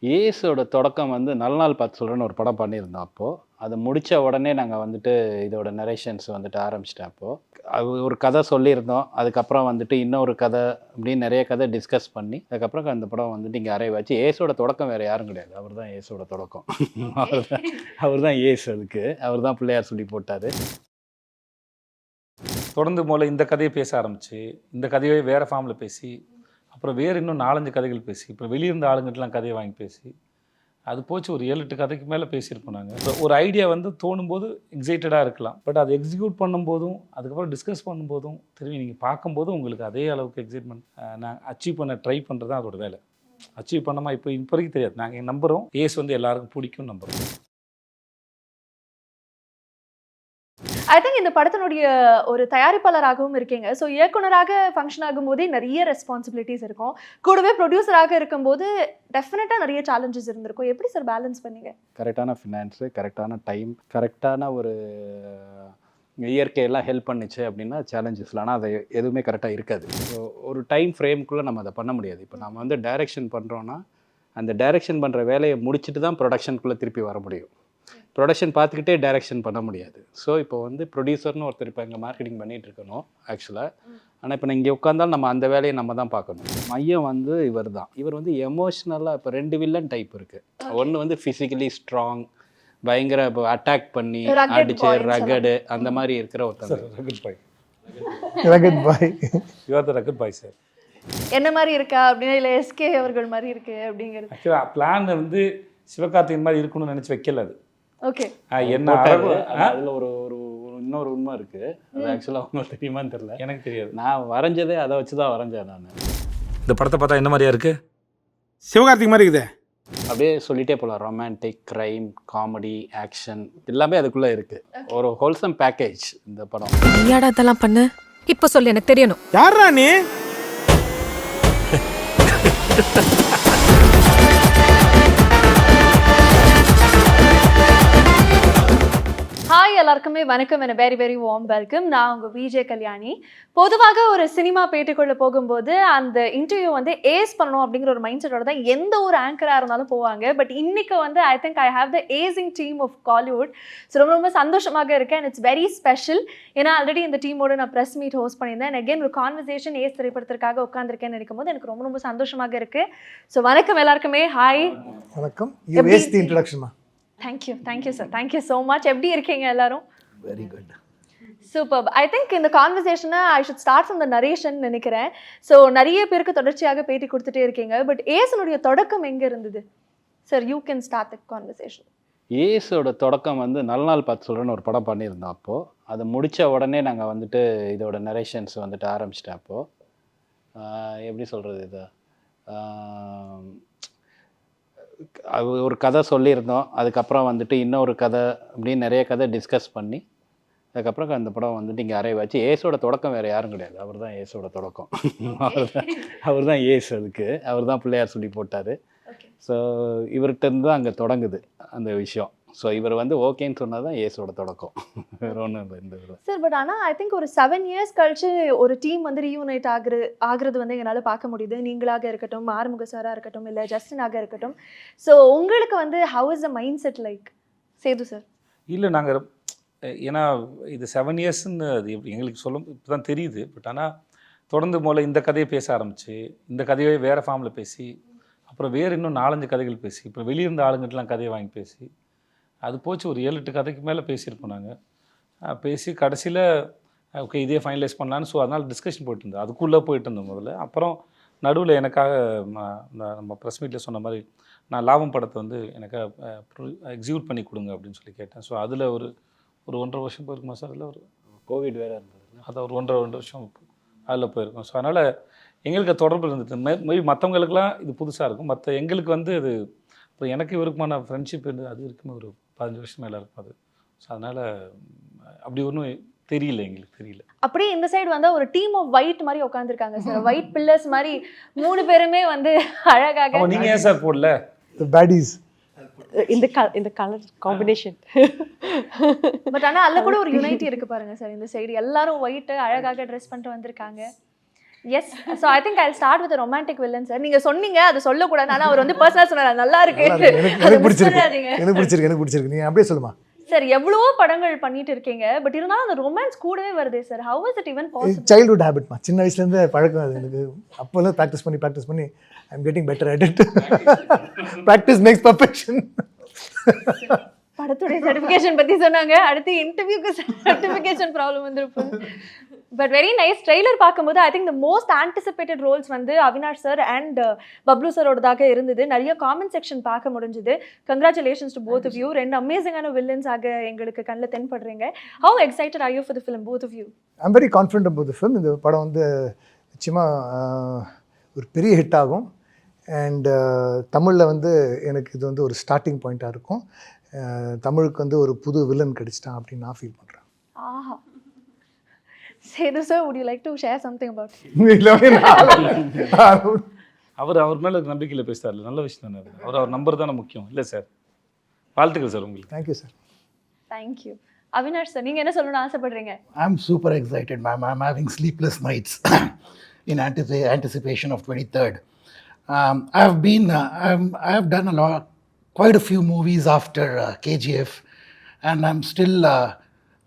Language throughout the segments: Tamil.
ஏஸோட தொடக்கம் வந்து நல்ல நாள் பார்த்து சொல்கிறேன்னு ஒரு படம் பண்ணியிருந்தோம் அப்போது. அது முடித்த உடனே நாங்கள் வந்துட்டு இதோட நரேஷன்ஸ் வந்துட்டு ஆரம்பிச்சிட்டேன் அப்போது. அது ஒரு கதை சொல்லியிருந்தோம். அதுக்கப்புறம் வந்துட்டு இன்னொரு கதை அப்படின்னு நிறைய கதை டிஸ்கஸ் பண்ணி அதுக்கப்புறம் அந்த படம் வந்துட்டு இங்கே அரைவாச்சு. ஏஸோட தொடக்கம் வேறு யாரும் கிடையாது, அவர் தான் ஏஸோட தொடக்கம். அவர் தான் ஏஸ், அதுக்கு அவர் தான் பிள்ளையார் சொல்லி போட்டார். தொடர்ந்து முதல்ல இந்த கதையை பேச ஆரம்பிச்சு, இந்த கதையை வேறு ஃபார்மில் பேசி, அப்புறம் வேறு இன்னும் 4-5 கதைகள் பேசி, இப்போ வெளியிருந்த ஆளுங்கிட்டலாம் கதையை வாங்கி பேசி, அது போச்சு ஒரு 7-8 கதைக்கு மேலே பேசியிருப்போம் நாங்கள். ஒரு ஐடியா வந்து தோணும்போது எக்ஸைட்டடாக இருக்கலாம், பட் அதை எக்ஸிக்யூட் பண்ணும்போதும் அதுக்கப்புறம் டிஸ்கஸ் பண்ணும்போதும் திரும்பி நீங்கள் பார்க்கும்போதும் உங்களுக்கு அதே அளவுக்கு எக்ஸைட்மெண்ட் நான் அச்சீவ் பண்ண ட்ரை பண்ணுறது தான் அதோட வேலை. அச்சீவ் பண்ணாமல் இப்போ வரைக்கும் தெரியாது. நாங்கள் நம்புகிறோம் ஏஸ் வந்து எல்லாருக்கும் பிடிக்கும் நம்புகிறோம். ஐ திங்க் இந்த படத்தினுடைய ஒரு தயாரிப்பாளராகவும் இருக்கீங்க. ஸோ இயக்குனராக ஃபங்க்ஷன் ஆகும்போதே நிறைய ரெஸ்பான்சிபிலிட்டிஸ் இருக்கும். கூடவே ப்ரொடியூசராக இருக்கும்போது டெஃபினட்டாக நிறைய சேலஞ்சஸ் இருந்திருக்கும். எப்படி சார் பேலன்ஸ் பண்ணீங்க? கரெக்டான ஃபினான்ஸு, கரெக்டான டைம், கரெக்டான ஒரு இயற்கையெல்லாம் ஹெல்ப் பண்ணிச்சு அப்படின்னா சேலஞ்சஸ்ல. ஆனால் அது எதுவுமே கரெக்டாக இருக்காது. ஒரு டைம் ஃப்ரேம்குள்ளே நம்ம அதை பண்ண முடியாது. இப்போ நம்ம வந்து டைரெக்ஷன் பண்ணுறோன்னா அந்த டைரெக்ஷன் பண்ணுற வேலையை முடிச்சுட்டு தான் ப்ரொடக்ஷனுக்குள்ளே திருப்பி வர முடியும். ப்ரொடக்ஷன் பார்த்துக்கிட்டே டைரெக்ஷன் பண்ண முடியாது. ஸோ இப்போ வந்து ப்ரொடியூசர்னு ஒருத்தர் இப்போ இங்கே மார்க்கெட்டிங் பண்ணிகிட்டு இருக்கணும் ஆக்சுவலாக. ஆனால் இப்போ இங்கே உட்காந்தாலும் நம்ம அந்த வேலையை நம்ம தான் பார்க்கணும். மையம் வந்து இவர் தான். இவர் வந்து எமோஷ்னலாக இப்போ 2 வில்லன் டைப் இருக்குது. ஒன்று வந்து ஃபிசிக்கலி ஸ்ட்ராங், பயங்கர இப்போ அட்டாக் பண்ணி அடிச்சு ரகடு அந்த மாதிரி இருக்கிற ஒருத்தர். Rugged boy. Rugged boy. You are the rugged boy sir. என்ன மாதிரி இருக்கா அப்படின்னா இல்லை எஸ்கே அவர்கள் மாதிரி இருக்கு அப்படிங்கிறது. ஆக்சுவலாக பிளான் வந்து சிவகார்த்திகேயன் மாதிரி இருக்கணும்னு நினச்சி வைக்கல. அது ஓகே. என்ன அதில் ஒரு இன்னொரு உண்மை இருக்குது. அது ஆக்சுவலாக உங்களுக்கு தெரியுமான்னு தெரியல, எனக்கு தெரியாது. நான் வரைஞ்சதே அதை வச்சு தான் வரைஞ்சேன் நான். இந்த படத்தை பார்த்தா என்ன மாதிரியா இருக்குது? சிவகார்த்திக் மாதிரி இருக்குது. அப்படியே சொல்லிட்டே போகலாம். ரொமான்டிக், க்ரைம், காமெடி, ஆக்ஷன் எல்லாமே அதுக்குள்ளே இருக்குது. ஒரு ஹோல்சம் பேக்கேஜ் இந்த படம். நீயாடா அதெல்லாம் பண்ணு? இப்போ சொல்லு, எனக்கு தெரியணும். யாரா நீ? ஹாய் எல்லாருக்குமே வணக்கம். என்ன வெரி வெரி வார்ம் வெல்கம். நான் உங்கள் விஜே கல்யாணி. பொதுவாக ஒரு சினிமா பேட்டிக்குள்ளே போகும்போது அந்த இன்டர்வியூ வந்து ஏஸ் பண்ணணும் அப்படிங்கிற ஒரு மைண்ட் செட்டோட தான் எந்த ஒரு ஆங்கராக இருந்தாலும் போவாங்க. பட் இன்னைக்கு வந்து I think I have the acing team of Kollywood. So ரொம்ப ரொம்ப சந்தோஷமாக இருக்கேன். It's very special. ஏன்னா ஆல்ரெடி இந்த டீமோட நான் ப்ரெஸ் மீட் ஹோஸ்ட் பண்ணியிருந்தேன். அகேன் ஒரு கான்வர்சேஷன் ஏஸ் திரைப்படத்திற்காக உட்காந்துருக்கேன்னு நினைக்கும் போது எனக்கு ரொம்ப ரொம்ப சந்தோஷமாக இருக்குது. ஸோ வணக்கம் எல்லாருக்குமே. ஹாய். வணக்கம். You waste the introduction. Thank you sir. Thank you so much. எப்படி இருக்கீங்க எல்லாரும்? Very good. Super. I think இந்த கான்வர்சேஷனை I should start from the narration நினைக்கிறேன். ஸோ நிறைய பேருக்கு தொடர்ச்சியாக பேட்டி கொடுத்துட்டே இருக்கீங்க. பட் ஏஸனுடைய தொடக்கம் எங்கே இருந்தது sir? You can start the conversation. ஏஸோட தொடக்கம் வந்து நல்ல நாள் பார்த்து சொல்கிறேன்னு ஒரு படம் பண்ணியிருந்தோம் அப்போது. அது முடித்த உடனே நாங்கள் வந்துட்டு இதோட நரேஷன்ஸ் வந்துட்டு ஆரம்பிச்சிட்டேன் அப்போது. எப்படி சொல்கிறது, இதை அது ஒரு கதை சொல்லியிருந்தோம். அதுக்கப்புறம் வந்துட்டு இன்னொரு கதை அப்படின்னு நிறைய கதை டிஸ்கஸ் பண்ணி அதுக்கப்புறம் அந்த படம் வந்துட்டு இங்கே அரைவாச்சு. ஏஸோட தொடக்கம் வேறு யாரும் கிடையாது, அவர் தான் ஏஸோட தொடக்கம். அவர் தான் ஏஸ், அதுக்கு அவர் தான் பிள்ளையார் சொல்லி போட்டார். ஸோ இவர்கிட்டருந்து தான் அங்கே தொடங்குது அந்த விஷயம். ஸோ இவர் வந்து ஓகேன்னு சொன்னால் தான் ஏஸோட தொடக்கம், வேறு ஒன்றும் இல்லை இந்த இதில் சார். பட் ஆனால் ஐ திங்க் ஒரு 7 இயர்ஸ் கழிச்சு ஒரு டீம் வந்து ரீயூனைட் ஆகுறது வந்து எங்களால் பார்க்க முடியுது. நீங்களாக இருக்கட்டும், ஆறுமுக சாராக இருக்கட்டும், இல்லை ஜஸ்டினாக இருக்கட்டும். ஸோ உங்களுக்கு வந்து how is the mind set like Sethu sir? இல்லை, நாங்கள் ஏன்னா இது 7 இயர்ஸ்ன்னு அது எங்களுக்கு சொல்லும் இப்போ தான் தெரியுது. பட் ஆனால் தொடர்ந்து முதல்ல இந்த கதையை பேச ஆரம்பிச்சு, இந்த கதையை வேறு ஃபார்மில் பேசி, அப்புறம் வேறு இன்னும் 4-5 கதைகள் பேசி, இப்போ வெளியிருந்த ஆளுங்கிட்டலாம் கதையை வாங்கி பேசி, அது போச்சு ஒரு 7-8 கதைக்கு மேலே பேசியிருப்போம் நாங்கள். பேசி கடைசியில் ஓகே இதே ஃபைனலைஸ் பண்ணலான்னு. ஸோ அதனால் டிஸ்கஷன் போயிட்டு இருந்தோம், அதுக்குள்ளே போயிட்டு இருந்தோம் முதல்ல. அப்புறம் நடுவில் எனக்காக நம்ம ப்ரெஸ் மீட்டில் சொன்ன மாதிரி நான் லாபம் படத்தை வந்து எனக்காக எக்ஸிக்யூட் பண்ணி கொடுங்க அப்படின்னு சொல்லி கேட்டேன். ஸோ அதில் ஒரு 1.5 வருஷம் போயிருக்குமா சார்? அதில் ஒரு கோவிட் வேறு இருந்தது, அதை ஒரு 1.5 வருஷம் அதில் போயிருக்கோம். ஸோ அதனால் எங்களுக்கு தொடர்பு இருந்தது. மேபி மற்றவங்களுக்குலாம் இது புதுசாக இருக்கும், மற்ற எங்களுக்கு வந்து அது இப்போ எனக்கு இவருக்குமான ஃப்ரெண்ட்ஷிப் இருந்து அது இருக்குமே ஒரு 15 வருஷம் மேலே இருக்கும் அது. ஸோ அதனால் அப்படி ஒன்றும் தெரியல, எங்களுக்கு தெரியல. அப்படியே இந்த சைடு வந்து ஒரு டீம் ஆஃப் ஒயிட் மாதிரி உட்காந்துருக்காங்க சார். ஒயிட் பில்லர்ஸ் மாதிரி 3 பேருமே வந்து அழகாக. நீங்கள் ஏன் சார் போடல பேடிஸ் இந்த கலர் காம்பினேஷன்? பட் ஆனால் அதில் கூட ஒரு யுனைட்டி இருக்கு பாருங்க சார். இந்த சைடு எல்லாரும் ஒயிட்டு அழகாக ட்ரெஸ் பண்ணிட்டு வந்திருக்காங்க. Yes so I think I start with romantic villain sir. நீங்க சொன்னீங்க அது சொல்லக்கூடாது, ஆனால் அவர் வந்து பர்சனலாக சொன்னார் நல்லா இருக்கு. எனக்கு பிடிச்சிருக்கு நீ அப்படியே சொல்லுமா. சார் எவ்வளவோ படங்கள் பண்ணிட்டு இருக்கீங்க, பட் இருந்தாலும் அந்த ரொமான்ஸ் கூடவே வருதே sir. How is it even possible? Childhood ஹேபிட்மா, சின்ன வயசுலேருந்து பழக்கம் அது எனக்கு. அப்போல்லாம் ப்ராக்டிஸ் பண்ணி I am getting better at it. Practice makes perfection. படத்துடைய சர்டிஃபிகேஷன் பற்றி சொன்னாங்க, அடுத்து இன்டர்வியூக்கு சர்டிஃபிகேஷன் ப்ராப்ளம் வந்துருப்பு. But very nice. ட்ரெய்லர் பார்க்கும்போது I think the most anticipated roles வந்து அவினாஷ் சார் அண்ட் பப்ளு சாரோடதாக இருந்தது. நிறைய காமெண்ட் செக்ஷன் பார்க்க முடிஞ்சுது. Congratulations to both of you. 2 அமேசிங்கான வில்லன்ஸ் ஆக எங்களுக்கு கண்ணில் தென்படுறீங்க. How excited are you for the film both of you? I'm very confident about the film. இந்த படம் வந்து நிச்சயமாக ஒரு பெரிய ஹிட் ஆகும். அண்ட் தமிழில் வந்து எனக்கு இது வந்து ஒரு ஸ்டார்டிங் பாயிண்ட்டாக இருக்கும். தமிழுக்கு வந்து ஒரு புது வில்லன் கிடைச்சிட்டான் அப்படின்னு நான் ஃபீல் பண்ணுறேன். ஆஹா. Sethu sir, would you like to share something about it? அவர் மேலே நம்பிக்கையில் பேசுகிறாரு, நல்ல விஷயம் தானே அது. அவர் நம்பர் தானே முக்கியம் இல்லை சார்? வாழ்த்துக்கள் சார் உங்களுக்கு. Thank you sir. Thank you. Avinash sir, நீங்கள் என்ன சொல்லணும்னு ஆசைப்படுறீங்க? I'm super excited, ma'am. I'm having sleepless nights in anticipation of 23rd. I have done quite a few movies after KGF, and I'm still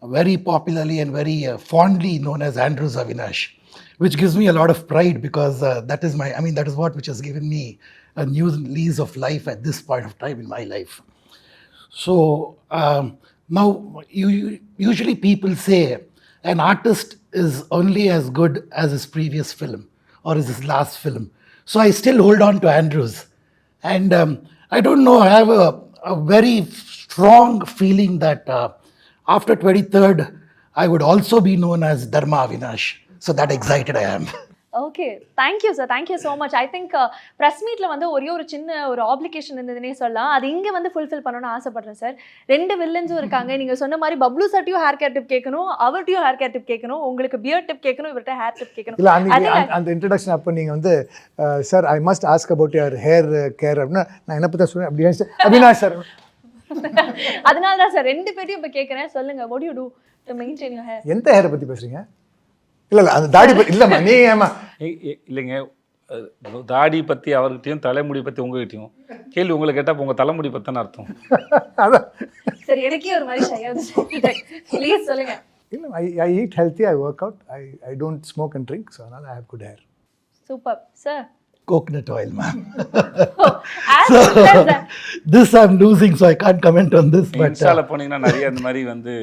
very popularly and very fondly known as Andrews Avinash, which gives me a lot of pride because that is what which has given me a new lease of life at this point of time in my life. So now, usually people say an artist is only as good as his previous film or his last film. So I still hold on to Andrews. And I don't know, I have a very strong feeling that after 23rd, I would also be known as Dharma Avinash. So that excited I am. Okay, thank you sir, thank you so much. I think press மீட்டில் வந்து ஒரே ஒரு சின்ன ஒரு ஆப்ளிகேஷன் இருந்ததுன்னே சொல்லலாம். அது இங்கே வந்து ஃபுல்ஃபில் பண்ணணும்னு ஆசைப்படுறேன் சார். 2 வில்லன்ஸும் இருக்காங்க. நீங்கள் சொன்ன மாதிரி பப்ளு சார்ட்டையும் ஹேர் கேர் டிப் கேட்கணும், அவர்கிட்டையும் ஹேர் கேர் டிப் கேட்கணும், உங்களுக்கு பியர் டிப் கேட்கணும், இவர்கிட்ட ஹேர் டிப் கேட்கணும். இல்லை, அந்த இன்ட்ரடக்ஷன் அப்போ நீங்கள் வந்து sir I must ask about your hair care அப்படின்னா நான் என்ன பற்றி சொல்லுவேன் அப்படி அவினாஷ் சார். அதனால தான் சார் 2 பேரையும் இப்போ கேட்குறேன். சொல்லுங்கள், what do you do to maintain your hair? எந்த ஹேரை பற்றி பேசுகிறீங்க? இல்லை அந்த தாடி பற்றி இல்லைம்மா, நீ ஏமா இல்லைங்க, தாடி பற்றி அவர்கிட்டையும் தலைமுடி பற்றி உங்ககிட்டையும் கேள்வி உங்களை கேட்டால் உங்கள் தலைமுடி பற்றின அர்த்தம். அதான் சரி, எனக்கே ஒரு மாதிரி ஷையாக ப்ளீஸ் சொல்லுங்கள். இல்லை, I eat healthy, I work out, I don't smoke and drink, so அதனால் I have good hair. Super sir. Coconut oil, ma'am. So, This I'm losing, so I can't comment on this. But இன்ஸ்டாவில் போனீங்கன்னா நிறைய இந்த மாதிரி வந்து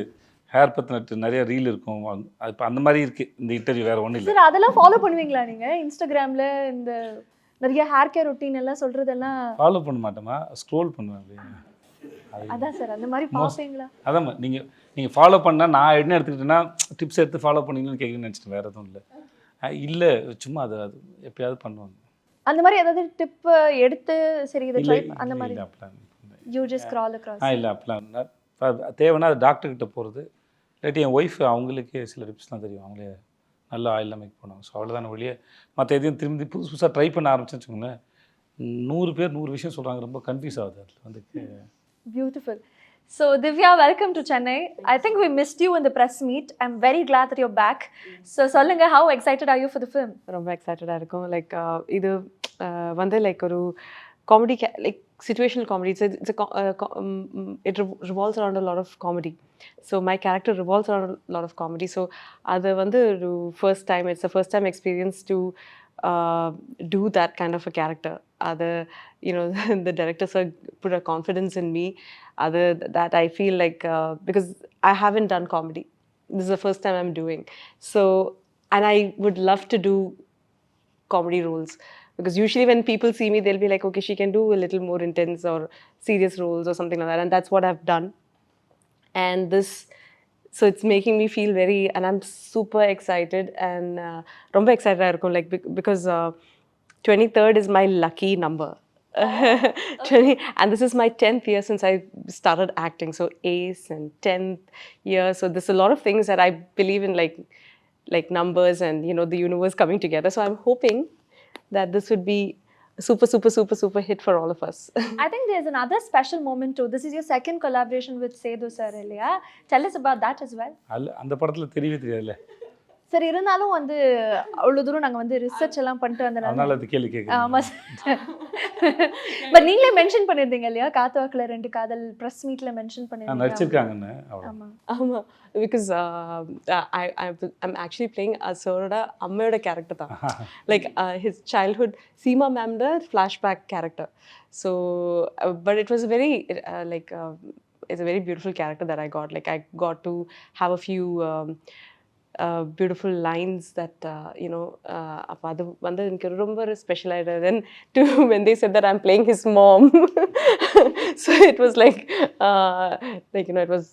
ஹேர் பற்றின நிறைய ரீல் இருக்கும். அது இப்போ அந்த மாதிரி இருக்குது இந்த இன்டர்வியூ, வேறு ஒன்றும் இல்லை சார். அதெல்லாம் ஃபாலோ பண்ணுவீங்களா நீங்கள்? இன்ஸ்டாகிராமில் இந்த நிறைய ஹேர் கேர் ரொட்டீன் எல்லாம் சொல்கிறதெல்லாம் ஃபாலோ பண்ண மாட்டோமா, ஸ்க்ரோல் பண்ணுவேன். அதான் சார், அந்த மாதிரி பார்ப்பீங்களா? அதான் நீங்கள் ஃபாலோ பண்ணால் நான் என்ன எடுத்துக்கிட்டேன்னா டிப்ஸ் எடுத்து ஃபாலோ பண்ணீங்கன்னு கேட்குன்னு நினச்சிட்டேன், வேறு எதுவும் இல்லை. இல்லை, சும்மா அது எப்பயாவது பண்ணுவாங்க. அந்த மாதிரி ஏதாவது டிப் எடுத்து சரி இதை ட்ரை அந்த மாதிரி யூ ஜஸ்ட் ஸ்க்ரால் அக்ராஸ்? இல்லை, அப்படிலாம் தேவைன்னா அது டாக்டர்கிட்ட போகிறது. இல்லாட்டி என் ஒய்ஃப் அவங்களுக்கே சில டிப்ஸ்லாம் தெரியும், அவங்களே நல்ல ஆயிலெலாம் மேக் பண்ணுவாங்க. ஸோ அவ்வளோதான வழியே. மற்ற எதையும் திரும்பி புதுசாக ட்ரை பண்ண ஆரம்பிச்சேன்னு வச்சுக்கோங்களேன், 100 பேர் 100 விஷயம் சொல்கிறாங்க, ரொம்ப கன்ஃபியூஸ் ஆகுது அதில் வந்து. Beautiful. So Divya, welcome to Chennai. I think we missed you in the press meet. I'm very glad that you're back. So சொல்லுங்க, how excited are you for the film? ரொம்ப எக்ஸைட்டடாக இருக்கும். லைக் இது வந்து லைக் ஒரு comedy, like situational comedy. It revolves around a lot of comedy. So my character revolves around a lot of comedy. So அது வந்து ஒரு it's the first time experience to do that kind of a character. The directors put a confidence in me. That I feel like because I haven't done comedy, this is the first time I'm doing. So, and I would love to do comedy roles, because usually when people see me, they'll be like, okay, she can do a little more intense or serious roles or something like that, and that's what I've done. And so it's making me feel and I'm super excited, and romba excited ah irukum, like because 23rd is my lucky number. And this is my 10th year since I started acting, so ace and 10th year, so there's a lot of things that I believe in, like numbers and the universe coming together. So I'm hoping that this would be a super hit for all of us. I think there's another special moment too. This is your second collaboration with Sethu sir, இல்லையா? Tell us about that as well. அந்த படத்தில் தெரியவே தெரியாதுல்ல. சார் இருந்தாலும் வந்து அவ்வளவு தூரம் நாங்க வந்து ரிசர்ச் எல்லாம் பண்ணிட்டு வந்தனால அதனால அது கேள்வி கேட்குறேன். ஆமா சார். பட் நீங்களே மென்ஷன் பண்ணிருந்தீங்க இல்லையா காத்துவாக்குல 2 காதல் பிரஸ் மீட்ல மென்ஷன் பண்ணிருந்தீங்க. நடிச்சிருக்காங்கன்னு அவ்வளோ. ஆமா. Because I'm actually playing Asoda Ammayoda character tha. Like his childhood Seema ma'am the flashback character. So but it was very it's a very beautiful character that I got. Like I got to have a few beautiful lines that அப்ப அது வந்து எனக்கு ரொம்ப ஸ்பெஷல் ஆயிடுது. Then to when they said that I'm playing his mom, so it was like it was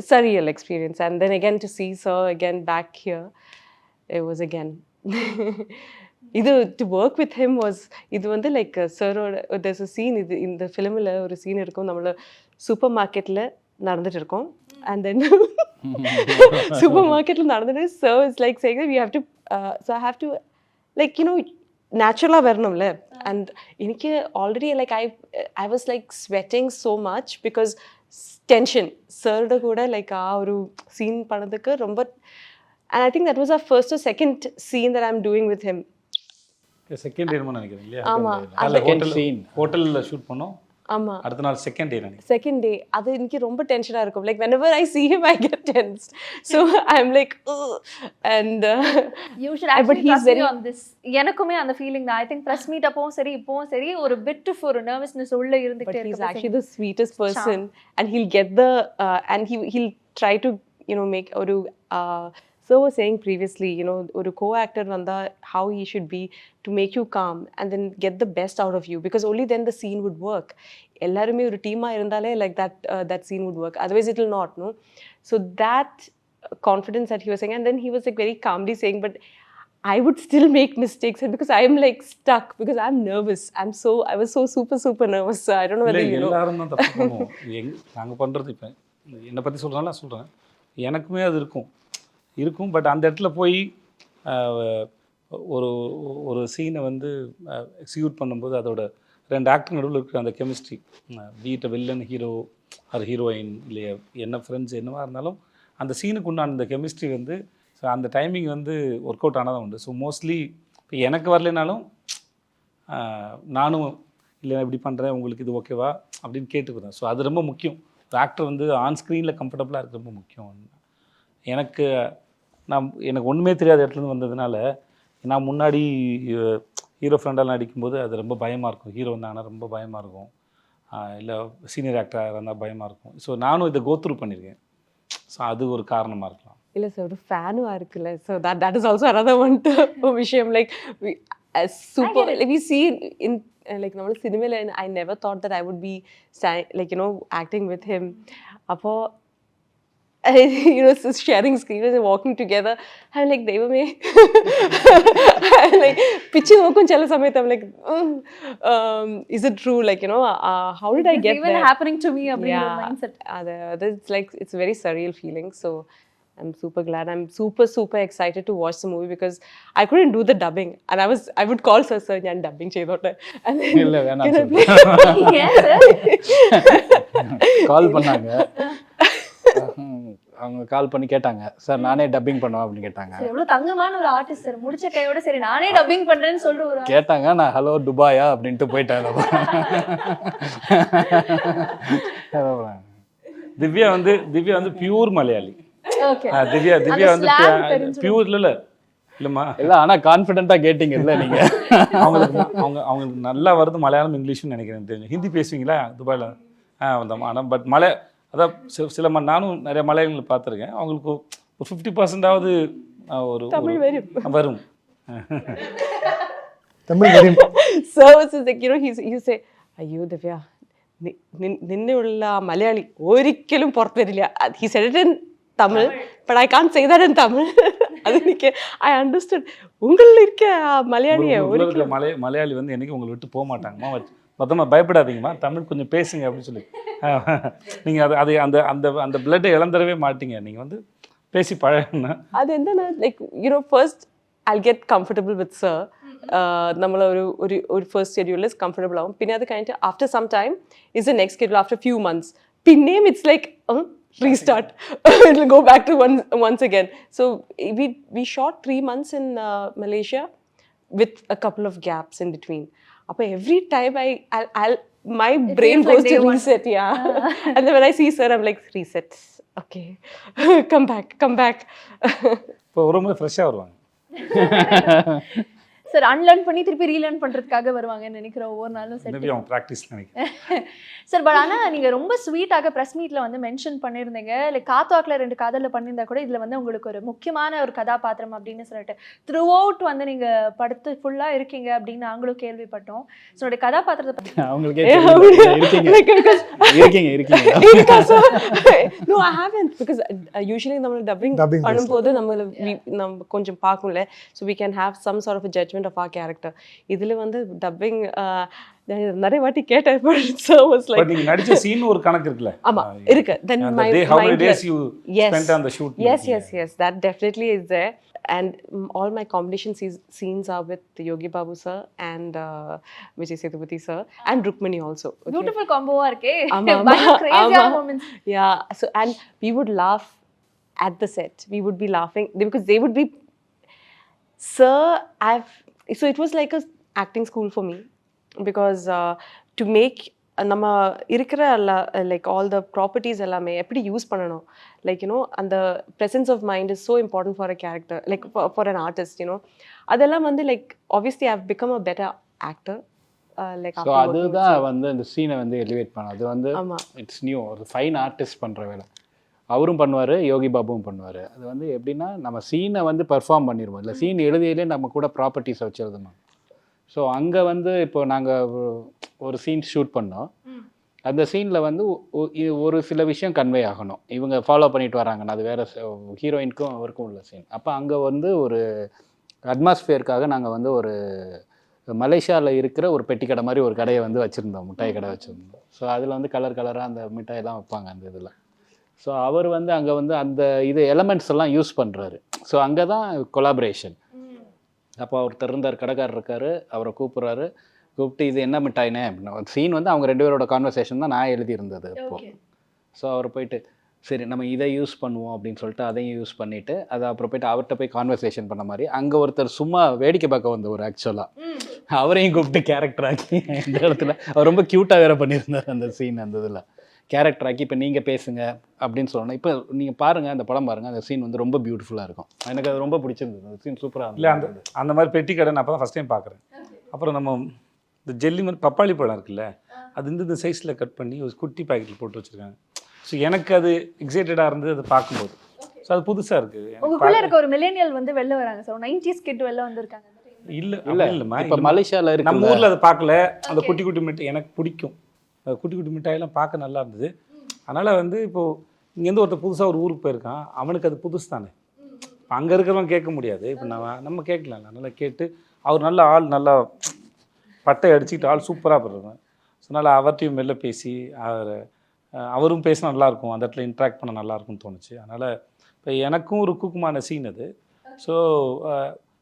surreal experience. And then again to see Sir again back here, it was again இது to work with him was இது வந்து like Sir there's a scene இது இந்த ஃபிலிமில் ஒரு சீன் இருக்கும். நம்மள சூப்பர் மார்க்கெட்டில் நடந்துட்டு இருக்கோம். And then சூப்பர் மார்க்கெட்டில் நடந்துட்டு Sir is like saying that we have to so I have to like நேச்சுரலாக வரணும்ல. அண்ட் எனக்கு already like I was like sweating so much because tension சர்ட கூட லைக் ஒரு சீன் பண்ணதுக்கு ரொம்ப. And I think that was a first or second scene that I am doing with him. Second day நினைக்கிறேன் இல்லையா? ஆமாம், ஹோட்டலில் ஷூட் பண்ணோம். ஆமாம், அடுத்த நாள் செகண்ட் டே நினைக்கிறேன். செகண்ட் டே அது எனக்கு ரொம்ப டென்ஷனாக இருக்கும். Like whenever I see him I get tense. So I'm like and you should actually trust me on this. எனக்குமே அந்த ஃபீலிங் தான். I think press meet அப்பவும் சரி இப்பவும் சரி ஒரு bit of ஒரு nervousness உள்ள இருந்துட்டே இருக்கு. But he's actually the sweetest person and he'll get the and he'll try to make ஒரு so was saying previously ஒரு co-actor vanda how he should be to make you calm and then get the best out of you, because only then the scene would work. Ellarume oru team ah irundale like that scene would work, otherwise it will not. No, so that confidence that he was saying, and then he was like very calmly saying, but I would still make mistakes because I am like stuck because I'm nervous. I was so super nervous. So I don't know whether எல்லாரும் தான் தப்பு பண்ணுவோம். நாங்க பண்றது இப்ப என்ன பத்தி சொல்றேன்னா சொல்றேன், எனக்குமே அது இருக்கும். பட் அந்த இடத்துல போய் ஒரு சீனை வந்து எக்ஸிக்யூட் பண்ணும்போது அதோட 2 ஆக்டர் நடுவில் இருக்கிற அந்த கெமிஸ்ட்ரி, வீட்டை வில்லன் ஹீரோ அது ஹீரோயின் இல்லையா என்ன ஃப்ரெண்ட்ஸ் என்னவா இருந்தாலும் அந்த சீனுக்கு உண்டான அந்த கெமிஸ்ட்ரி வந்து ஸோ அந்த டைமிங் வந்து ஒர்க் அவுட் ஆனதான் உண்டு. ஸோ மோஸ்ட்லி இப்போ எனக்கு வரலைனாலும் நானும் இல்லை இப்படி பண்ணுறேன் உங்களுக்கு இது ஓகேவா அப்படின்னு கேட்டுக்கிறேன். ஸோ அது ரொம்ப முக்கியம். ஒரு ஆக்டர் வந்து ஆன் ஸ்க்ரீனில் கம்ஃபர்டபுளாக இருக்குது ரொம்ப முக்கியம். எனக்கு ஒன்றுமே தெரியாத இடத்துலேருந்து வந்ததுனால நான் முன்னாடி ஹீரோ ஃப்ரெண்டால் நடிக்கும்போது அது ரொம்ப பயமாக இருக்கும். ஹீரோ வந்தாங்கன்னா ரொம்ப பயமாக இருக்கும், இல்லை சீனியர் ஆக்டராக இருந்தால் பயமாக இருக்கும். ஸோ நானும் இதை கோத்ரூ பண்ணியிருக்கேன். ஸோ அது ஒரு காரணமாக இருக்கலாம். இல்லை சார், ஒரு ஃபேனும் இருக்குல்ல. So that is also another one விஷயம். Like super we see in like நம்ம சினிமாவில் I never thought that I would be like acting with him. அப்போ sharing screen and walking together, I'm like devame like pichu nokum chala samayam I'm like is it true, like how did I get even there? happening to me அப்படிங்கிற mindset. It's like it's a very surreal feeling. So I'm super glad. I'm super excited to watch the movie because I couldn't do the dubbing and I would call sir and dubbing cheyote and then இல்ல வேணாம் Yes sir. கால் பண்ணாங்க, அவங்க கால் பண்ணி கேட்டாங்க, சார் நானே டப்பிங் பண்ணுவேன் அப்படின்னு கேட்டாங்க. எவ்வளவு தங்கமான ஒரு ஆர்டிஸ்ட் சார், முடிச்ச கையோட சரி நானே டப்பிங் பண்றேன்னு சொல்லிட்டு ஒரு கேட்டாங்க. நான் ஹலோ துபாயா அப்படின்ட்டு போயிட்டேன். திவ்யா வந்து பியூர் மலையாளி. ஓகே திவ்யா வந்து பியூர் இல்லைம்மா இல்லை, ஆனால் கான்ஃபிடென்ட்டாக கேட்டிங்கல்ல நீங்கள். அவங்களுக்கு நல்லா வருது மலையாளம் இங்கிலீஷ்னு நினைக்கிறேன். தெரிஞ்சு ஹிந்தி பேசுவீங்களா துபாயில்? வந்தோம். ஆனால் பட் அதான் சில நானும் நிறைய மலையாளிகளை பார்த்துருக்கேன். அவங்களுக்கு ஒரு 50%ஆவது ஒரு தமிழ் வரும். தமிழ் வரும். So it's like he say ஐயோ திவ்யா നിന്നുള്ള മലയാളി ഒരിക്കലും പുറത്തു വരില്ല. He said it in Tamil but I can't say that in Tamil. அதுக்கு I understood. உங்களில் இருக்க மலையாளியை ஒரிக்கலும் மலையாளி வந்து என்னைக்கு உங்களை விட்டு போக மாட்டாங்கம்மா, மொத்தமாக பயப்படாதீங்கம்மா, தமிழ் கொஞ்சம் பேசுங்க அப்படின்னு சொல்லி நீங்கள் அது அந்த அந்த அந்த பிளட்டை இழந்துடவே மாட்டீங்க. நீங்கள் வந்து பேசி பழகுனா அது என்னன்னா like first I'll get comfortable with sir. നമ്മൾ ഒരു ഫസ്റ്റ് ഷെഡ്യൂളിൽ കംഫർട്ടബിൾ ആവും. പിന്നെ അത് കഴിഞ്ഞിട്ട് after some time is the next schedule after few months പിന്നെയും it's like restart. It'll go back to once again. So we shot 3 months in Malaysia with a couple of gaps in between. But every time I'll my brain feels like goes day to one. reset, yeah. And then when I see sir, I'm like, reset. Okay. Come back. இப்போ ரொம்ப ஃப்ரெஷ்ஷாக வருவாங்க. சார் அன்லேர்ன் பண்ணி திருப்பி ரீலேர்ன் பண்ணுறதுக்காக வருவாங்கன்னு நினைக்கிறேன் ஒவ்வொரு நாளும் செட். மேபி அவங்க ப்ராக்டிஸ் நினைக்கிறேன். சார் பட் ஆனால் நீங்கள் ரொம்ப ஸ்வீட்டாக ப்ரெஸ் மீட்டில் வந்து மென்ஷன் பண்ணியிருந்தீங்க, லைக் காத்தாக்கில் 2 காதலில் பண்ணியிருந்தா கூட இதில் வந்து உங்களுக்கு ஒரு முக்கியமான ஒரு கதாபாத்திரம் அப்படின்னு சொல்லிட்டு த்ரூ அவுட் வந்து நீங்கள் படுத்து ஃபுல்லாக இருக்கீங்க அப்படின்னு நாங்களும் கேள்விப்பட்டோம். ஸோ உடைய கதாபாத்திரத்தை பற்றி அவங்களுக்கே இருக்கீங்க. No, I haven't, because usually நம்ம dubbing பண்ணும்போது நம்ம கொஞ்சம் பார்க்கும்ல, so we can have some sort of a judgment of our character. இதுல வந்து dubbing நிறைய வாட்டி கேட்டேன், so was like, பட் நீங்க நடிச்ச சீன் ஒரு கணக்கு இருக்குல்ல. ஆமா இருக்கு. Then அந்த my day, how many mind, days you yes, spent on the shoot? yes, that definitely is there. And all my combination scenes are with Yogi Babu sir and Vijay Sethupathi sir and Rukmini also. Okay? Beautiful காம்போவாக இருக்கே, ஆமா. கிரேசியான moments. Yeah, so and we would laugh at the set. We would be laughing because they would be, sir, so it was like a acting school for me, because to make நம்ம இருக்கிற லைக் ஆல் த ப்ராப்பர்ட்டிஸ் எல்லாமே எப்படி யூஸ் பண்ணணும், லைக் யூனோ அந்த presence of mind is so important for a character, like for an artist, you know அதெல்லாம் வந்து like obviously I've become a better actor. Like so அதுதான் வந்து இந்த சீனை வந்து எலிவேட் பண்ண, அது வந்து ஆமா. இட்ஸ் நியூ, ஒரு ஃபைன் ஆர்டிஸ்ட் பண்ணுற வேலை. அவரும் பண்ணுவார், யோகி பாபுவும் பண்ணுவார். அது வந்து எப்படின்னா நம்ம சீனை வந்து பெர்ஃபார்ம் பண்ணிடுவோம், இல்லை சீன் எழுதியிலே நம்ம கூட ப்ராப்பர்ட்டிஸை வச்சு எழுதணும். ஸோ அங்கே வந்து இப்போ நாங்கள் ஒரு சீன் ஷூட் பண்ணோம், அந்த சீனில் வந்து ஒரு சில விஷயம் கன்வே ஆகணும், இவங்க ஃபாலோ பண்ணிட்டு வராங்கன்னா அது வேறு ஹீரோயினுக்கும் அவருக்கும் உள்ள சீன். அப்போ அங்கே வந்து ஒரு அட்மாஸ்ஃபியருக்காக நாங்கள் வந்து ஒரு மலேசியாவில் இருக்கிற ஒரு பெட்டி கடை மாதிரி ஒரு கடையை வந்து வச்சுருந்தோம், மிட்டாய் கடை வச்சுருந்தோம். ஸோ அதில் வந்து கலராக அந்த மிட்டாயெல்லாம் வைப்பாங்க அந்த இதில். ஸோ அவர் வந்து அங்கே வந்து அந்த இது எலமெண்ட்ஸ் எல்லாம் யூஸ் பண்ணுறாரு. ஸோ அங்கே தான் கொலாபரேஷன். அப்போ ஒருத்தர் இருந்தார், கடைக்காரர் இருக்கார், அவரை கூப்பிட்டு இது என்ன மிட்டாயினே அப்படின்னு. சீன் வந்து அவங்க 2 பேரோட கான்வர்சேஷன் தான் நான் எழுதியிருந்தது அப்போது. ஸோ அவர் போயிட்டு சரி நம்ம இதை யூஸ் பண்ணுவோம் அப்படின்னு சொல்லிட்டு அதையும் யூஸ் பண்ணிவிட்டு அதை அப்புறம் போய்ட்டு அவர்கிட்ட போய் கான்வர்சேஷன் பண்ண மாதிரி அங்கே ஒருத்தர் சும்மா வேடிக்கை பார்க்க வந்தவர் ஆக்சுவலாக அவரையும் கூப்பிட்டு கேரக்டர் ஆக்கி இந்த இடத்துல அவர் ரொம்ப க்யூட்டாக வேறு பண்ணியிருந்தார் அந்த சீன். அந்த இதில் கேரக்டர் ஆக்கி இப்போ நீங்கள் பேசுங்க அப்படின்னு சொல்லணும். இப்போ நீங்கள் பாருங்கள், அந்த படம் பாருங்கள், அந்த சீன் வந்து ரொம்ப பியூட்டிஃபுல்லாக இருக்கும். எனக்கு அது ரொம்ப பிடிச்சிருந்தது, அந்த சீன் சூப்பராக இல்லை அந்த மாதிரி பெட்டி கடை நான் அப்போ தான் ஃபஸ்ட் டைம் பார்க்குறேன். அப்புறம் நம்ம இந்த ஜெல்லி மாதிரி பப்பாளி பழம் இருக்குல்ல, அது இந்த சைஸில் கட் பண்ணி ஒரு குட்டி பேக்கெட்டில் போட்டு வச்சுருக்காங்க. ஸோ எனக்கு அது எக்ஸைட்டடாக இருந்தது அதை பார்க்கும்போது. ஸோ அது புதுசாக இருக்குது. உங்களுக்குள்ள இருக்க ஒரு மில்லேனியல் வந்து வெளில வராங்க சார், 90s கிட் வெளில வந்திருக்காங்க. இல்லைம்மா, இப்போ மலேசியாவில் இருக்கு, நம்ம ஊரில் அதை பார்க்கல. அந்த குட்டி குட்டி மிட்டாய் எனக்கு பிடிக்கும், குட்டி குட்டி மிட்டாயெல்லாம் பார்க்க நல்லா இருந்தது. அதனால் வந்து இப்போது இங்கேருந்து ஒருத்தர் புதுசாக ஒரு ஊருக்கு போயிருக்கான், அவனுக்கு அது புதுசு தானே. இப்போ அங்கே இருக்கிறவங்க கேட்க முடியாது, இப்போ நம்ம கேட்கலாம். நல்லா கேட்டு அவர் நல்ல ஆள், நல்லா பட்டை அடிச்சுக்கிட்டு ஆள் சூப்பராக பண்ணுறேன். ஸோ அதனால் அவர்கிட்டையும் வெளில பேசி அவரும் பேசினா நல்லாயிருக்கும், அந்த இடத்துல இன்ட்ராக்ட் பண்ண நல்லாயிருக்கும்னு தோணுச்சு. அதனால் இப்போ எனக்கும் ருக்குக்குமான சீன் அது. ஸோ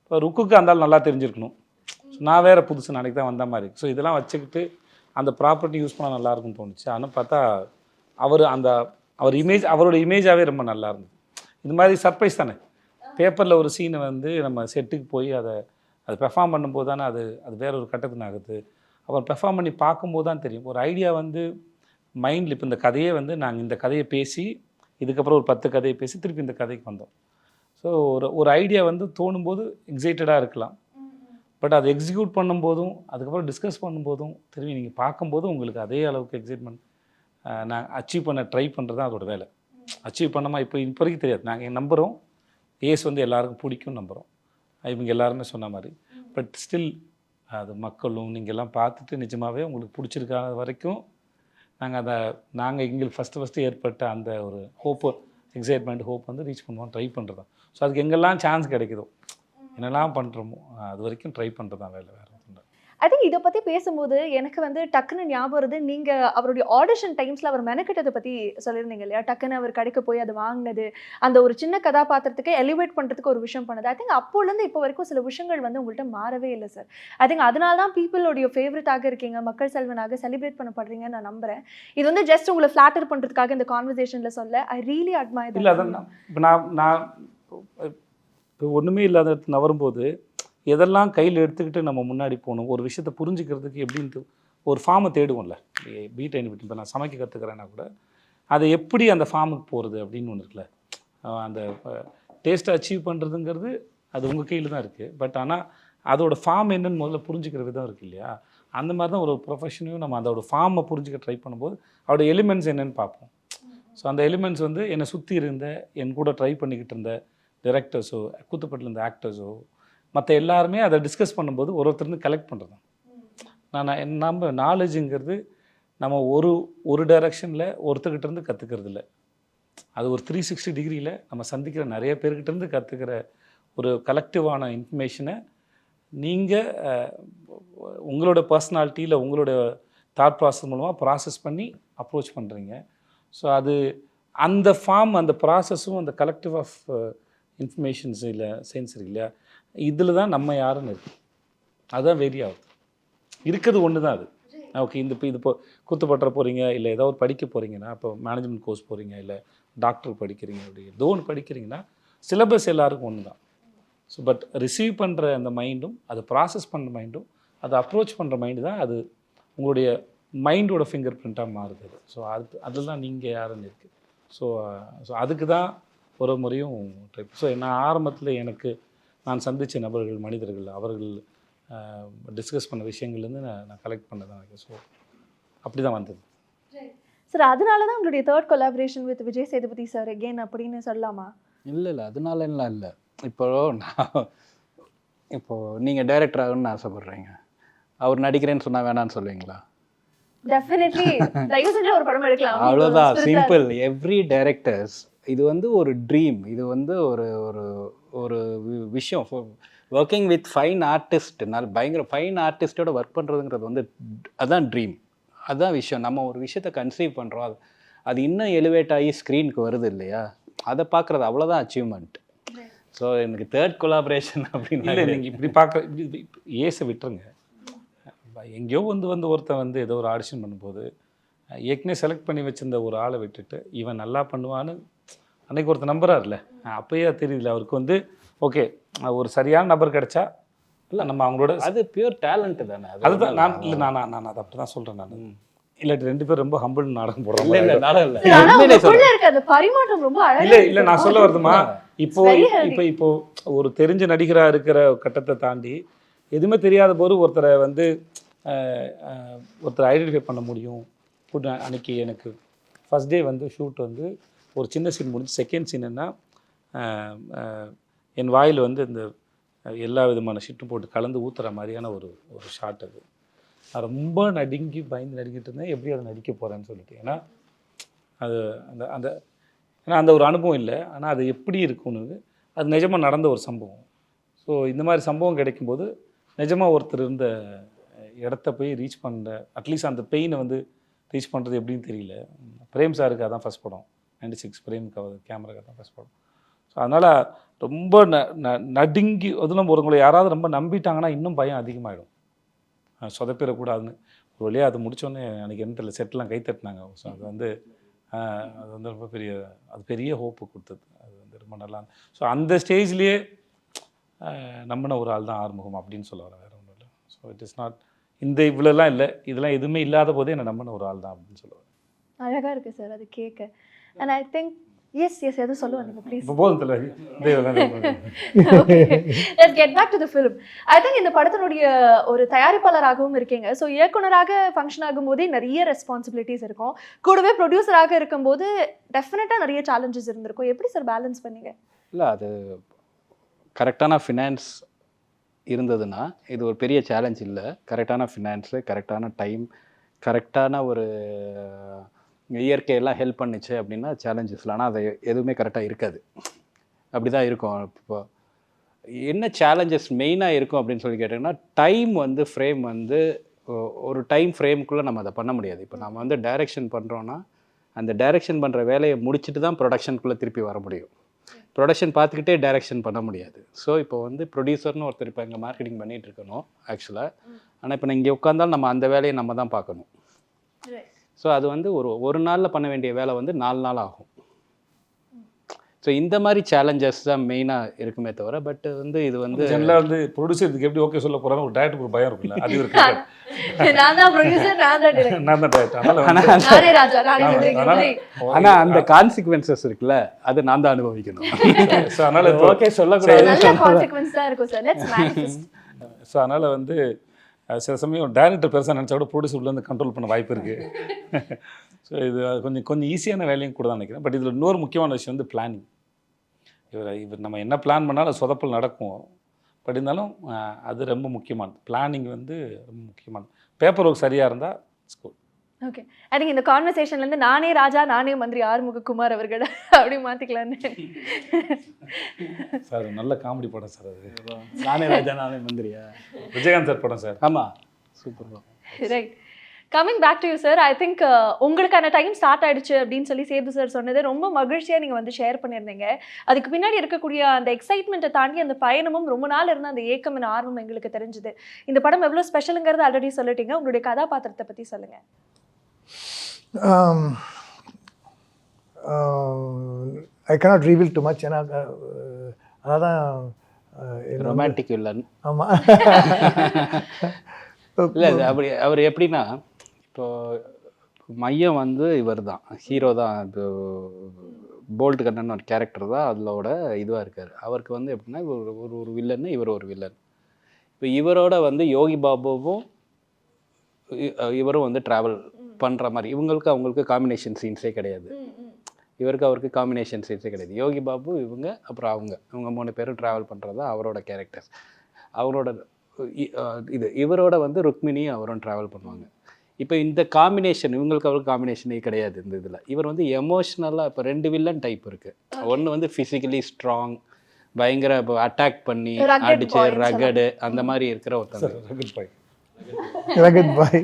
இப்போ ருக்குக்கு அந்த ஆள் நல்லா தெரிஞ்சிருக்கணும். ஸோ நான் வேறு புதுசு நாளைக்கு தான் வந்த மாதிரி. ஸோ இதெல்லாம் வச்சுக்கிட்டு அந்த ப்ராப்பர்ட்டி யூஸ் பண்ணால் நல்லாயிருக்கும்னு தோணுச்சு. ஆனால் பார்த்தா அவரோட இமேஜாகவே ரொம்ப நல்லா இருந்தது. இது மாதிரி சர்ப்ரைஸ் தானே, பேப்பரில் ஒரு சீனை வந்து நம்ம செட்டுக்கு போய் அதை பெர்ஃபார்ம் பண்ணும்போது தானே அது வேற ஒரு கட்டத்துக்கு ஆகுது. அப்புறம் பெர்ஃபார்ம் பண்ணி பார்க்கும்போது தான் தெரியும். ஒரு ஐடியா வந்து மைண்டில், இப்போ இந்த கதையே வந்து நாங்கள் இந்த கதையை பேசி இதுக்கப்புறம் ஒரு 10 கதையை பேசி திருப்பி இந்த கதைக்கு வந்தோம். ஸோ ஒரு ஐடியா வந்து தோணும்போது எக்ஸைட்டடாக இருக்கலாம், பட் அதை எக்ஸிக்யூட் பண்ணும்போதும் அதுக்கப்புறம் டிஸ்கஸ் பண்ணும்போதும் திரும்பி நீங்கள் பார்க்கும்போதும் உங்களுக்கு அதே அளவுக்கு எக்ஸைட்மெண்ட் நான் அச்சீவ் பண்ண ட்ரை பண்ணுறது தான் அதோட வேலை. அச்சீவ் பண்ணாமல் இப்போ வரைக்கும் தெரியாது. நாங்கள் நம்புகிறோம் ஏஸ் வந்து எல்லாருக்கும் பிடிக்கும் நம்புகிறோம், இவங்க எல்லாருமே சொன்ன மாதிரி. பட் ஸ்டில் அது மக்களும் நீங்கள் எல்லாம் பார்த்துட்டு நிஜமாகவே உங்களுக்கு பிடிச்சிருக்காத வரைக்கும் நாங்கள் எங்களுக்கு ஃபஸ்ட்டு ஏற்பட்ட அந்த ஒரு ஹோப்பு, எக்ஸைட்மெண்ட், ஹோப் வந்து ரீச் பண்ணுவோம், ட்ரை பண்ணுறது தான். ஸோ அதுக்கு எங்கெல்லாம் சான்ஸ் கிடைக்குதோ என்னெல்லாம் பண்ணுறோமோ அது வரைக்கும் ட்ரை பண்ணுறது தான் வேலை, வேறு ஒன்றும். ஐ திங்க் இதை பற்றி பேசும்போது எனக்கு வந்து டக்குன்னு ஞாபகம் வருது, நீங்கள் அவருடைய ஆடிஷன் டைம்ஸில் அவர் மெனக்கிட்டதை பற்றி சொல்லியிருந்தீங்க இல்லையா? டக்குன்னு அவர் கடைக்கு போய் அதை வாங்கினது, அந்த ஒரு சின்ன கதாபாத்திரத்துக்கு எலிவேட் பண்ணுறதுக்கு ஒரு விஷயம் பண்ணது. ஐ திங்க் அப்போலேருந்து இப்போ வரைக்கும் சில விஷயங்கள் வந்து உங்கள்கிட்ட மாறவே இல்லை சார். ஐ திங்க் அதனால தான் பீப்புளோடைய ஃபேவரட்டாக இருக்கீங்க, மக்கள் செல்வனாக செலிப்ரேட் பண்ணப்படுறீங்கன்னு நான் நம்புகிறேன். இது வந்து ஜஸ்ட் உங்களை ஃப்ளாட்டர் பண்ணுறதுக்காக இந்த கான்வர்சேஷனில் சொல்ல. I really admire. இல்லை அதான் இப்போ நான் இப்போ ஒன்றுமே இல்லாத இடத்துல நவரும்போது எதெல்லாம் கையில் எடுத்துக்கிட்டு நம்ம முன்னாடி போகணும், ஒரு விஷயத்தை புரிஞ்சுக்கிறதுக்கு எப்படின்ட்டு ஒரு ஃபார்மை தேடுவோம்ல. பீட் இப்போ நான் சமைக்க கற்றுக்கிறேன்னா கூட அதை எப்படி அந்த ஃபார்முக்கு போகிறது அப்படின்னு ஒன்று இருக்குல்ல. அந்த டேஸ்ட்டை அச்சீவ் பண்ணுறதுங்கிறது அது உங்கள் கையில் தான் இருக்குது. பட் ஆனால் அதோட ஃபார்ம் என்னன்னு முதல்ல புரிஞ்சுக்கிற விதம் இருக்குது இல்லையா? அந்த மாதிரி தான் ஒரு ப்ரொஃபஷனையும் நம்ம அதோட ஃபார்மை புரிஞ்சுக்க ட்ரை பண்ணும்போது அதோட எலிமெண்ட்ஸ் என்னென்னு பார்ப்போம். ஸோ அந்த எலிமெண்ட்ஸ் வந்து என்னை சுற்றி இருந்த என் கூட ட்ரை பண்ணிக்கிட்டு இருந்த டைரக்டர்ஸோ கூத்துப்பட்டில் இருந்த ஆக்டர்ஸோ மற்ற எல்லாருமே அதை டிஸ்கஸ் பண்ணும்போது ஒருத்தருந்து கலெக்ட் பண்ணுறது. நம்ம நாலேஜுங்கிறது நம்ம ஒரு டைரக்ஷனில் ஒருத்தர்கிட்ட இருந்து கற்றுக்கிறது இல்லை. அது ஒரு 360 டிகிரியில் நம்ம சந்திக்கிற நிறைய பேர்கிட்டேருந்து கற்றுக்கிற ஒரு கலெக்டிவான இன்ஃபர்மேஷனை நீங்கள் உங்களோட பர்சனாலிட்டியில் உங்களோட தாட் ப்ராசஸ் மூலமாக ப்ராசஸ் பண்ணி அப்ரோச் பண்ணுறீங்க. ஸோ அது அந்த ஃபார்ம், அந்த ப்ராசஸும், அந்த கலெக்டிவ் ஆஃப் இன்ஃபர்மேஷன்ஸ் இல்லை சென்சரி இல்லையா, இதில் தான் நம்ம யாருன்னு இருக்குது. அதுதான் வெரி ஆகுது. இருக்கிறது ஒன்று தான் அது. ஓகே, இது இப்போ கூத்துப்பட்டுற போகிறீங்க, இல்லை ஏதோ ஒரு படிக்க போகிறீங்கன்னா, இப்போ மேனேஜ்மெண்ட் கோர்ஸ் போகிறீங்க, இல்லை டாக்டர் படிக்கிறீங்க, அப்படி ஏதோ ஒன்று படிக்கிறீங்கன்னா சிலபஸ் எல்லாருக்கும் ஒன்று தான். ஸோ பட் ரிசீவ் பண்ணுற அந்த மைண்டும், அதை ப்ராசஸ் பண்ணுற மைண்டும், அதை அப்ரோச் பண்ணுற மைண்டு தான் அது உங்களுடைய மைண்டோட ஃபிங்கர் பிரிண்ட்டாக மாறுது. ஸோ அதில் தான் நீங்கள் யாருன்னு இருக்குது. ஸோ அதுக்கு தான் ஒரு முறையும் ட்ரை. ஸோ நான் ஆரம்பத்தில் நான் சந்தித்த நபர்கள், மனிதர்கள், அவர்கள் டிஸ்கஸ் பண்ண விஷயங்கள்லேருந்து நான் கலெக்ட் பண்ணதான். ஸோ அப்படி தான் வந்தது சார். அதனால தான் உங்களுடைய third collaboration with Vijay Sethupathi sir again அப்படின்னு சொல்லலாமா? இல்லை அதனாலலாம் இல்லை. இப்போது நீங்கள் டைரக்டர் ஆகணும்னு ஆசைப்பட்றீங்க, அவர் நடிக்கிறேன்னு சொன்னால் வேணான்னு சொல்லுவீங்களா? டெஃபினெட்லி தயவு செஞ்சு ஒரு படம் எடுக்கலாம். அவ்வளோதான், சிம்பிள். எவ்ரி டைரக்டர்ஸ் இது வந்து ஒரு ட்ரீம். இது வந்து ஒரு ஒரு ஒரு விஷயம். ஒர்க்கிங் வித் ஃபைன் ஆர்டிஸ்ட், பயங்கர ஃபைன் ஆர்டிஸ்டோட ஒர்க் பண்ணுறதுங்கிறது வந்து அதுதான் ட்ரீம், அதுதான் விஷயம். நம்ம ஒரு விஷயத்தை கன்சீவ் பண்ணுறோம், அது இன்னும் எலிவேட் ஆகி ஸ்க்ரீனுக்கு வருது இல்லையா, அதை பார்க்குறது அவ்வளோதான் அச்சீவ்மெண்ட். ஸோ எனக்கு தேர்ட் கொலாபரேஷன் அப்படின்னு இல்லை. நீங்கள் இப்படி பார்க்க ஏசை விட்டுருங்க. எங்கேயோ வந்து ஒருத்தன் ஏதோ ஒரு ஆடிஷன் பண்ணும்போது ஏற்கனவே செலக்ட் பண்ணி வச்சுருந்த ஒரு ஆளை விட்டுட்டு இவன் நல்லா பண்ணுவான்னு அன்றைக்கி ஒருத்தர் நம்புறாருல, அப்போயே தெரியல அவருக்கு ஓகே ஒரு சரியான நபர் கிடைச்சா இல்லை நம்ம அவங்களோட அது பியூர் டேலண்ட்டு தானே. அதுதான் நான் அதை அப்படி தான் சொல்கிறேன். நான் இல்லாட்டி 2 பேர் ரொம்ப ஹம்பிள் நாடகம் போடுறோம். இல்லை நான் சொல்ல வருதுமா, இப்போ ஒரு தெரிஞ்ச நடிகராக இருக்கிற கட்டத்தை தாண்டி எதுவுமே தெரியாத போது ஒருத்தரை ஒருத்தரை ஐடென்டிஃபை பண்ண முடியும். அன்றைக்கி எனக்கு ஃபஸ்ட் டே ஷூட் ஒரு சின்ன சீன் முடிஞ்சு, செகண்ட் சீன் என்ன, என் வாயில் இந்த எல்லா விதமான ஷிட்டும் போட்டு கலந்து ஊற்றுற மாதிரியான ஒரு ஷாட். அது நான் ரொம்ப பயந்து நடிக்கிட்டு இருந்தேன், எப்படி அதை நடிக்க போகிறேன்னு சொல்லிட்டு. ஏன்னா அது அந்த ஒரு அனுபவம் இல்லை, ஆனால் அது எப்படி இருக்கும்னு அது நிஜமாக நடந்த ஒரு சம்பவம். ஸோ இந்த மாதிரி சம்பவம் கிடைக்கும்போது நிஜமாக ஒருத்தர் இருந்த இடத்த போய் ரீச் பண்ண, அட்லீஸ்ட் அந்த பெயினை ரீச் பண்ணுறது எப்படின்னு தெரியல. பிரேம் சாருக்கு அதான் ஃபஸ்ட் படம், 96 பிரேமுக்கு அவர் கேமராக்கு தான் ஃபஸ்ட் படம். ஸோ அதனால் ரொம்ப நடுங்கி, அதில் ஒருவங்களை யாராவது ரொம்ப நம்பிட்டாங்கன்னா இன்னும் பயம் அதிகமாகிடும், சொதப்பிடக்கூடாதுன்னு. ஒரு வழியாக அதை முடித்தோடனே எனக்கு என்ன தெரியல, செட்டெலாம் கை தட்டினாங்க. ஸோ அது ரொம்ப பெரிய ஹோப்பு கொடுத்தது. அது ரொம்ப நல்லா. ஸோ அந்த ஸ்டேஜ்லேயே நம்பின ஒரு ஆள் தான் ஆறுமுகம் அப்படின்னு சொல்ல வரேன், வேறு ஒன்றும் இல்லை. ஸோ இட் இஸ் நாட் இவ்வளோலாம் இல்லை, இதெல்லாம் எதுவுமே இல்லாத போதே என்னை நம்பின ஒரு ஆள் தான் அப்படின்னு சொல்லுவார். அழகாக இருக்குது சார் அது கேட்க. அண்ட் ஐ திங்க் எஸ் எதுவும் சொல்லுவாங்க please. Let's get back to the film. I think இந்த படத்தினுடைய ஒரு தயாரிப்பாளராகவும் இருக்கீங்க. ஸோ இயக்குனராக ஃபங்க்ஷன் ஆகும்போதே நிறைய ரெஸ்பான்சிபிலிட்டிஸ் இருக்கும், கூடவே ப்ரொடியூசராக இருக்கும்போது டெஃபினட்டாக நிறைய சேலஞ்சஸ் இருந்திருக்கும். எப்படி சார் பேலன்ஸ் பண்ணீங்க? இல்லை, அது கரெக்டான ஃபினான்ஸ் இருந்ததுன்னா இது ஒரு பெரிய சேலஞ்ச் இல்லை. கரெக்டான ஃபினான்ஸு, கரெக்டான டைம், கரெக்டான ஒரு இயற்கையெல்லாம் ஹெல்ப் பண்ணிச்சு அப்படின்னா சேலஞ்சஸில். ஆனால் அது எதுவுமே கரெக்டாக இருக்காது, அப்படி தான் இருக்கும். இப்போ என்ன சேலஞ்சஸ் மெயினாக இருக்கும் அப்படின்னு சொல்லி கேட்டிங்கன்னா, டைம் வந்து ஃப்ரேம் வந்து ஒரு டைம் ஃப்ரேம்குள்ளே நம்ம அதை பண்ண முடியாது. இப்போ நம்ம வந்து டைரக்ஷன் பண்ணுறோன்னா, அந்த டைரக்ஷன் பண்ணுற வேலையை முடிச்சுட்டு தான் ப்ரொடக்ஷனுக்குள்ளே திருப்பி வர முடியும். ப்ரொடக்ஷன் பார்த்துக்கிட்டே டைரக்ஷன் பண்ண முடியாது. ஸோ இப்போ வந்து ப்ரொடியூசர்னு ஒருத்தர் இப்போ இங்கே மார்க்கெட்டிங் பண்ணிகிட்டு இருக்கணும் ஆக்சுவலாக. ஆனால் இப்போ இங்கே உட்காந்தாலும் நம்ம அந்த வேலையை நம்ம தான் பார்க்கணும். ஸோ அது வந்து ஒரு நாளில் பண்ண வேண்டிய வேலை வந்து 4 நாள் ஆகும். ஸோ இந்த மாதிரி சேலஞ்சஸ் தான் மெயினாக இருக்குமே தவிர, பட் வந்து இது வந்து ஜெனரலாக வந்து ப்ரொடியூசர் இதுக்கு எப்படி ஓகே சொல்ல போகிறாங்க ஒரு டேரக்டருக்கு ஒரு பயம் இருக்குல்ல, அது இருக்கு. நான் தான் ப்ரொடியூசர், நான் தான் director. நான் தான் டேரக்டர். அதனால் நானே ராஜா, நானே சந்திரகிரி. ஆனால் அந்த கான்சிக்வன்சஸ் இருக்குல்ல, அது நான் தான் அனுபவிக்கணும். ஸோ அதனால் ஓகே சொல்லக்கூடாது. நல்ல consequence தான் இருக்கும் சார். Let's manifest. ஸோ அதனால் வந்து சில சமயம் டேரக்டர் பெருசாக நினச்சா கூட ப்ரொடியூசர் உள்ளேருந்து கண்ட்ரோல் பண்ண வாய்ப்பு இருக்குது. ஸோ இது கொஞ்சம் ஈஸியான வேலையும் கூட தான் நினைக்கிறேன். பட் இதில் இன்னொரு முக்கியமான விஷயம் வந்து பிளானிங். இவர் நம்ம என்ன பிளான் பண்ணாலும் அது சொதப்பல் நடக்கும். பட் இருந்தாலும் அது ரொம்ப முக்கியமானது. பிளானிங் வந்து ரொம்ப முக்கியமானது. பேப்பர் ஒர்க் சரியாக இருந்தால் ஸ்கூல். ஓகே, ஐ திங்க் இந்த கான்வர்சேஷன்லேருந்து நானே ராஜா நானே மந்திரி ஆறுமுககுமார் அவர்கள் அப்படி மாற்றிக்கலான்னு. சார் நல்ல காமெடி படம் சார் அது. நானே ராஜா நானே மந்திரியா? விஜயகாந்த் சார் படம் சார். ஆமாம், super. Right, coming back to you sir. I think உங்களுக்கான டைம் ஸ்டார்ட் ஆயிடுச்சு அப்படின்னு சொல்லி சேது சார் சொன்னது ரொம்ப மகிழ்ச்சியாக நீங்கள் வந்து ஷேர் பண்ணியிருந்தீங்க. அதுக்கு பின்னாடி இருக்கக்கூடிய அந்த எக்ஸைட்மெண்ட்டை தாண்டி அந்த பயணமும் ரொம்ப நாள் இருந்த அந்த ஏக்கம் ஆர்வம் எங்களுக்கு தெரிஞ்சுது. இந்த படம் எவ்வளோ ஸ்பெஷலுங்கிறது ஆல்ரெடி சொல்லிட்டீங்க. உங்களுடைய கதாபாத்திரத்தை பற்றி சொல்லுங்கள். ஐ cannot reveal too much. ஏன்னா அதான் ரொமான்டிக் வில்லன். ஆமாம். இல்லை அவர் எப்படின்னா, இப்போ மையம் வந்து இவர் தான் ஹீரோ தான். இப்போ போல்ட் கண்ணன் ஒரு கேரக்டர் தான் அதோட இதுவாக இருக்கார். அவருக்கு வந்து எப்படின்னா ஒரு வில்லன்னு, இவர் ஒரு வில்லன். இப்போ இவரோட வந்து யோகி பாபுவும் இவரும் வந்து ட்ராவல் பண்ணுற மாதிரி, அவங்களுக்கு காம்பினேஷன் சீன்ஸே கிடையாது. அவருக்கு காம்பினேஷன் சீன்ஸே கிடையாது. யோகி பாபு, அப்புறம் அவங்க 3 பேரும் ட்ராவல் பண்ணுறது தான் அவரோட கேரக்டர்ஸ். அவரோட இவரோட வந்து ருக்மிணியும் அவரும் ட்ராவல் பண்ணுவாங்க. இப்போ இந்த காம்பினேஷன் அவருக்கு காம்பினேஷனே கிடையாது இந்த இதில். இவர் வந்து எமோஷ்னலாக இப்போ 2 வில்லன் டைப் இருக்குது. ஒன்று வந்து ஃபிசிக்கலி ஸ்ட்ராங், பயங்கர அட்டாக் பண்ணி அடிச்சு ரகடு அந்த மாதிரி இருக்கிற ஒருத்தர். Rugged boy. Rugged boy.